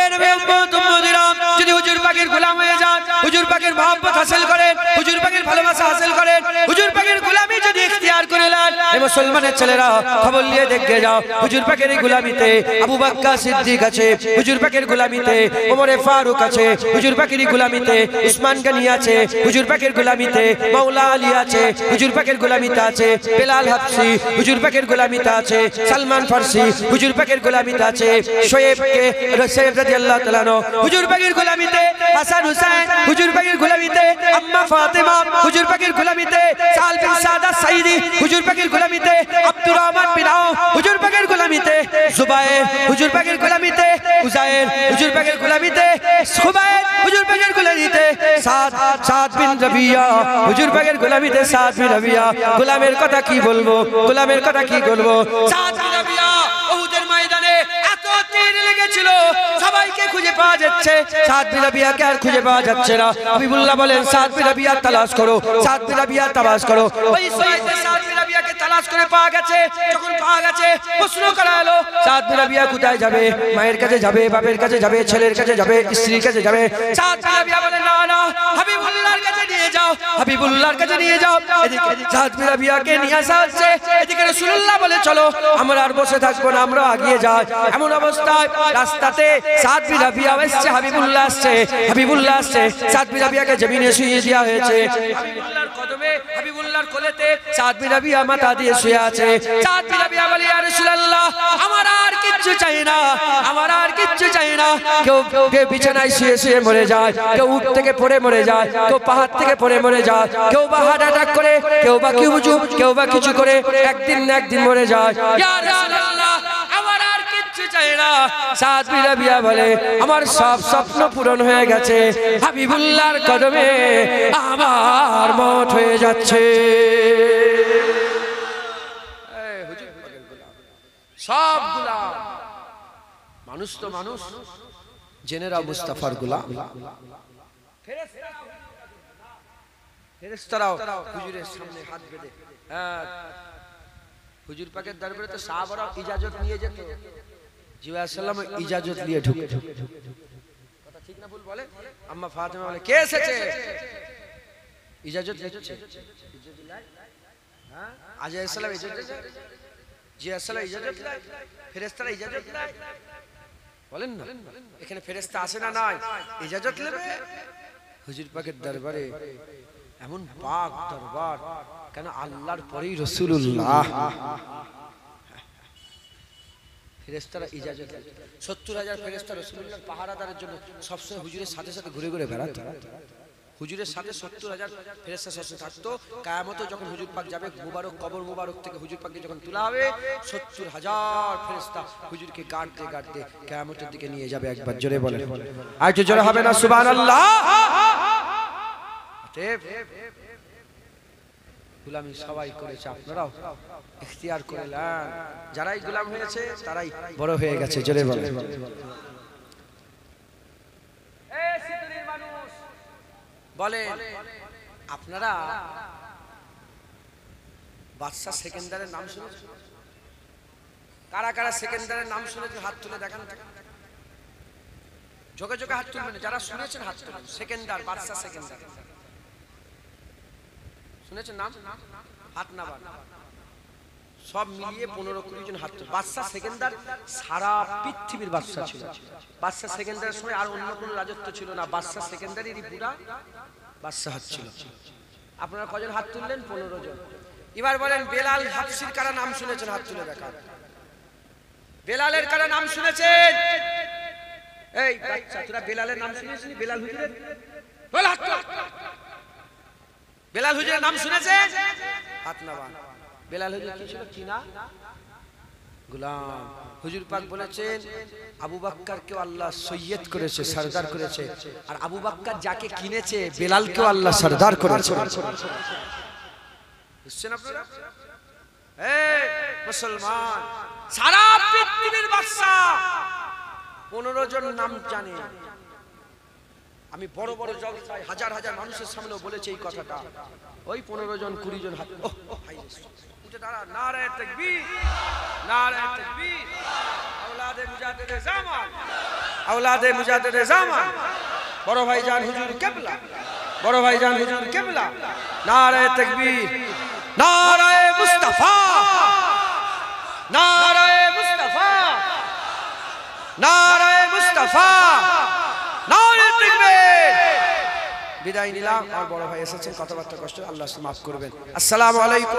এ নবী উম্মত উম্মতিরা, যদি হুজুর পাকের গোলাম হয়ে যান, হুজুর পাকের মহব্বত হাসিল করেন, হুজুর পাকের ভালোবাসা হাসিল করেন, হুজুর পাকের গোলামি যদি ইখতিয়ার করে নেন, এই মুসলমানের ছেলেরা খবর নিয়ে দেখে যাও, হুজুর পাকের গোলামিতে আবু বকর সিদ্দিক আছে, হুজুর পাকের গোলামিতে ওমর ফারুক আছে, হুজুর পাকের গোলামিতে উসমান গনি আছে, হুজুর পাকের গোলামিতে মাওলা আলী আছে, হুজুর পাকের গোলামিতে আছে বেলাল হাবশি, হুজুর পাকের গোলামিতে আছে সালমান ফার্সি, হুজুর পাকের গোলামিতে আছে শোয়েব রাদিয়াল্লাহু তাআলা আনহু, হুজুর পাকের গোলামিতে হাসান হুসাইন, হুজুর পাকের গোলামিতে আম্মা ফাতেমা, হুজুর পাকের গোলামিতে সাল বিন সাদা সাইদি, হুজুর পাকের গোলামিতে আব্দুর রহমান বিন আওফ, হুজুর পাকের গোলামিতে জুবায়ের, হুজুর পাকের গোলামিতে উজায়ের, হুজুর পাকের গোলামিতে সুবায়ের, হুজুর পাকের গোলামিতে সাদ বিন রাবিয়া, হুজুর পাকের গোলামিতে সাদ বিন রাবিয়া। গোলামের কথা কি বলবো, গোলামের কথা কি বলবো। সাদ বিন রাবিয়া উহুদের ময়দানে এত তীর লেগেছিল, সবাইকে খুঁজে পাওয়া যাচ্ছে, সাদ বিন রাবিয়াকে আর খুঁজে পাওয়া যাচ্ছে না। হাবিবুল্লাহ বলেন সাদ বিন রাবিয়া তালাশ করো, সাদ বিন রাবিয়া তালাশ করো। ওই সৈয়দে সাদ বিন রাবিয়াকে তালাশ করে পাওয়া গেছে, যখন পাওয়া গেছে প্রশ্ন করা হলো সাদ বিন রাবিয়া কোথায় যাবে, মায়ের কাছে যাবে, বাপের কাছে যাবে, ছেলের কাছে যাবে, স্ত্রীর কাছে যাবে। সাদ বিন রাবিয়া বলে না না, হাবিবুল্লাহর কাছে নিয়ে যাও, হাবিবুল্লাহর কাছে নিয়ে যাও। এদিকে সাদ বিন রাবিয়াকে নিয়ে আসা হচ্ছে, এদিকে রাসূলুল্লাহ বলে চলো আমরা আর বসে থাকবো না, আমরা আগিয়ে যাই। এমন অবস্থায় রাস্তাতে সাদ বিন রাবিয়া আসছে, হাবিবুল্লাহ আসছে, হাবিবুল্লাহ আসছে, সাদ বিন রাবিয়াকে জমিনে শুইয়ে দেওয়া হয়েছে, হাবিবুল্লাহর কদমে, হাবিবুল্লাহর কোলেতে সাদ বিন রাবিয়া মাথা দিয়ে শুয়ে আছে। সাদ বিন রাবিয়া বলে ইয়া রাসূলুল্লাহ, আমার আর কিচ্ছু চাই না, আমার আর কিচ্ছু চাই না। কেউ বিছানায় শুয়ে শুয়ে মরে যায়, কেউ উঠ থেকে পড়ে মরে যায়, কেউ পাহাড় থেকে পড়ে মরে যায়, কেউ বা হার্ট অ্যাটাক করে, কেউ বা কেউ বা কিছু করে একদিন না একদিন মরে যায়। ইয়া রাসূলুল্লাহ, আমার আর কিচ্ছু চাই না। সাদ বিন রাবিয়া বলে আমার সব স্বপ্ন পূরণ হয়ে গেছে, হাবিবুল্লাহর কদমে আমার মওত হয়ে যাচ্ছে। সব গোলাম মানুষ তো মানুষ, জেনেরা মুস্তাফার গোলাম, ফেরেশতারাও হুজুরের সামনে হাত বেঁধে, হুজুর পাকের দরবারে তো সাহাবারা ইজাজত নিয়ে যেত, জিবরাইল সাল্লাম ইজাজত নিয়ে ঢুকে, কথা ঠিক না ভুল বলে? আম্মা ফাতেমা বলে কে এসেছে, ইজাজত নিচ্ছে, হ্যাঁ আজাইর সালাম ইজাজত, জিয়া সালাম ইজাজত, ফেরেশতারা ইজাজত, বলেন না, এখানে ফেরেশতা আসে না নাই? ইজাজত নেবে হুজুর পাকের দরবারে। এমন পাক দরবার, কেন আল্লাহর পরেই রাসূলুল্লাহ। ফেরেশতারা ইজাজত, ৭০,০০০ ফেরেশতা রাসূলুল্লাহর পাহারাদারের জন্য সবসময় হুজুরের সাথে সাথে ঘুরে ঘুরে বেড়াতো। হুজুরের সাথে ৭০,০০০ ফেরেশতা সবসময় থাকতো। কিয়ামতে যখন হুজুর পাক যাবে, মুবারক কবর মুবারক থেকে হুজুর পাককে যখন তোলা হবে, ৭০,০০০ ফেরেশতা হুজুরকে গাড়তে গাড়তে কিয়ামতের দিকে নিয়ে যাবে। একবার জোরে বলেন, আর একটু জোরে হবে না সুবহানাল্লাহ? গোলামি সবাই করেছে, আপনারাও ইখতিয়ার করে নেন। যারাই গোলাম হয়েছে তারাই বড় হয়ে গেছে। জোরে বলেন। বলেন আপনারা বাদশা সেকেন্দারের নাম শুনেছেন? কারা কারা সেকেন্দারের নাম শুনেছেন? হাত তুলে দেখান। যোগে যোগে হাত তুলবেন যারা শুনেছেন, হাত তুলবেন। সেকেন্দার, বাদশা সেকেন্দার শুনেছেন নাম? হাত না বান, সব মিলিয়ে 15-20 জন হাত তুলে। বাদশা সেকেন্দার সারা পৃথিবীর বাদশা ছিল। বাদশা সেকেন্দারের সময় আর অন্য কোনো রাজত্ব ছিল না, বাদশা সেকেন্দারেরই পুরা বাদশা ছিল। আপনারা কজন হাত তুললেন? 15 জন। এবার বলেন বেলাল হাবশির কারা নাম শুনেছেন? হাত তুলে দেখান। বেলালের কারা নাম শুনেছেন? এই বাচ্চা, তোরা বেলালের নাম শুনেছিস? বেলাল হুজুরের বল হাত তুল। বেলাল হুজুরের নাম শুনেছেন? হাত না বান। বেলাল হুজুর কি ছিল? কি না? গোলাম। হুজুর পাক বলেছেন আবু বকরকেও আল্লাহ সৈয়দ করেছে, সরদার করেছে, আর আবু বকর যাকে কিনেছে বেলালকেও আল্লাহ সরদার করেছে। বুঝছেন আপনারা? এই মুসলমান, সারা পৃথিবীর বাদশা 15 জন নাম জানে। আমি বড় বড় জলসায় হাজার হাজার মানুষের সামনে বলেছি এই কথাটা। ওই 15 জন 20 জন হাত উঠে দাঁড়া। নারে তাকবীর, নারে তাকবীর। আওলাদে মুজাদ্দিদে জামান, আওলাদে মুজাদ্দিদে জামান, বড় ভাইজান হুজুর কিবলা, বড় ভাইজান হুজুর কিবলা। নারে তাকবীর, নারে মুস্তাফা, নারে মুস্তাফা, নারে মুস্তাফা, নারে তাকবীর। বিদায় নিলাম। আর বড় ভাই এসেছেন, কথাবার্তা কষ্ট, আল্লাহ মাফ করবেন। আসসালামু আলাইকুম।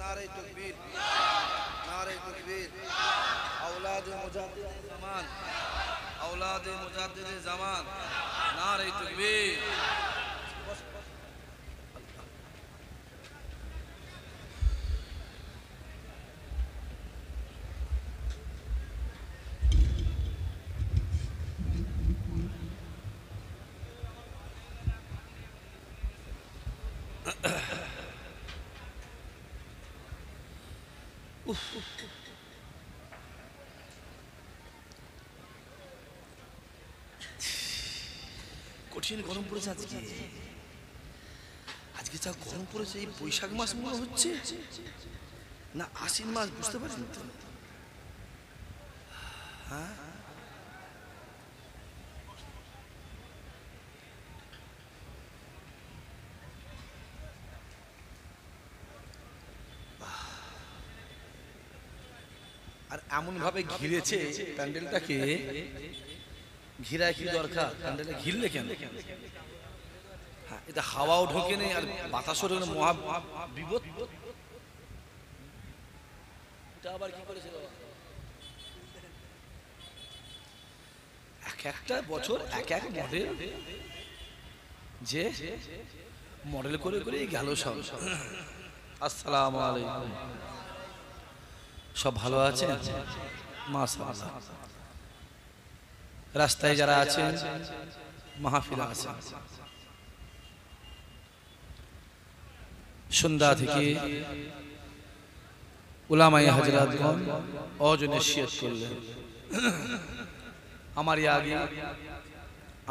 नारे तकबीर, नारे तकबीर। औलाद मुजाद्दिद ज़मान, औलाद मुजाद्दिद ज़मान, नारे तकबीर। কঠিন গরম পড়েছে আজকে। আজকে যা গরম পড়েছে, এই বৈশাখ মাস মনে হচ্ছে না আশ্বিন মাস, বুঝতে পারছেন তো? হ্যাঁ, আর এমন ভাবে ঘিরেছে প্যান্ডেলটাকে। ঘিরা কি দরকার? প্যান্ডেলে ঘিরলে কেন? হ্যাঁ, এটা হাওয়াও ঢোকে নেই আর বাতাসও ঢোকে, মহা বিপদ। এটা আবার কি করেছে? এক একটা বছর এক এক মডেল, যে মডেল করে করে গেল সব। আসসালামু আলাইকুম। সব ভালো আছেন? মাশাআল্লাহ। রাস্তায় যারা আছেন, মাহফিলে আছেন, সন্ধ্যা থেকে উলামায়ে হযরতগণ অজনসিয়ত করলেন। আমারই আগে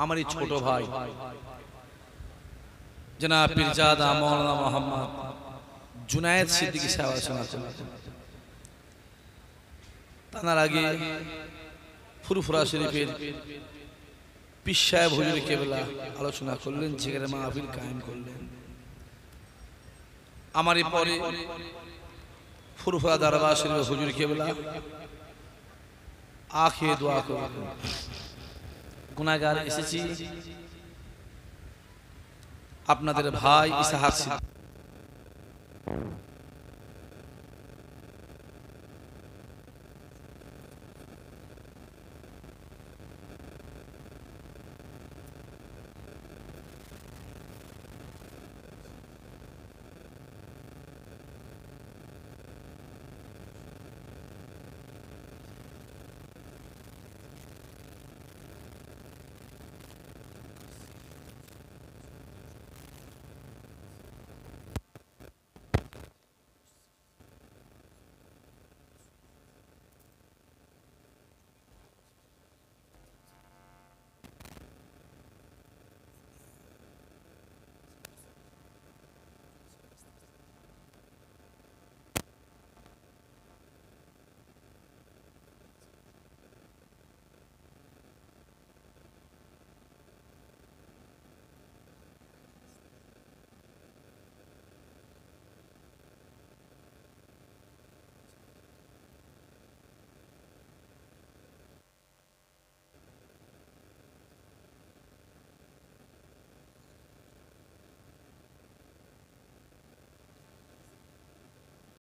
আমারই ছোট ভাই জনাব পীরজাদা মাওলানা মোহাম্মদ জুনায়েদ সিদ্দিকী সাহেব আছেন। তার আগে ফুরফুরা শরীফের পীর সাহেব হুজুর কেবলা আলোচনা করলেন, জিকিরের মাহফিল কায়েম করলেন। আমারই পরে ফুরফুরা দরবার শরীফ হুজুর কেবলা আখে দোয়া করলেন, গুনাহগার এসেছি, আপনাদের ভাই ইসাহাক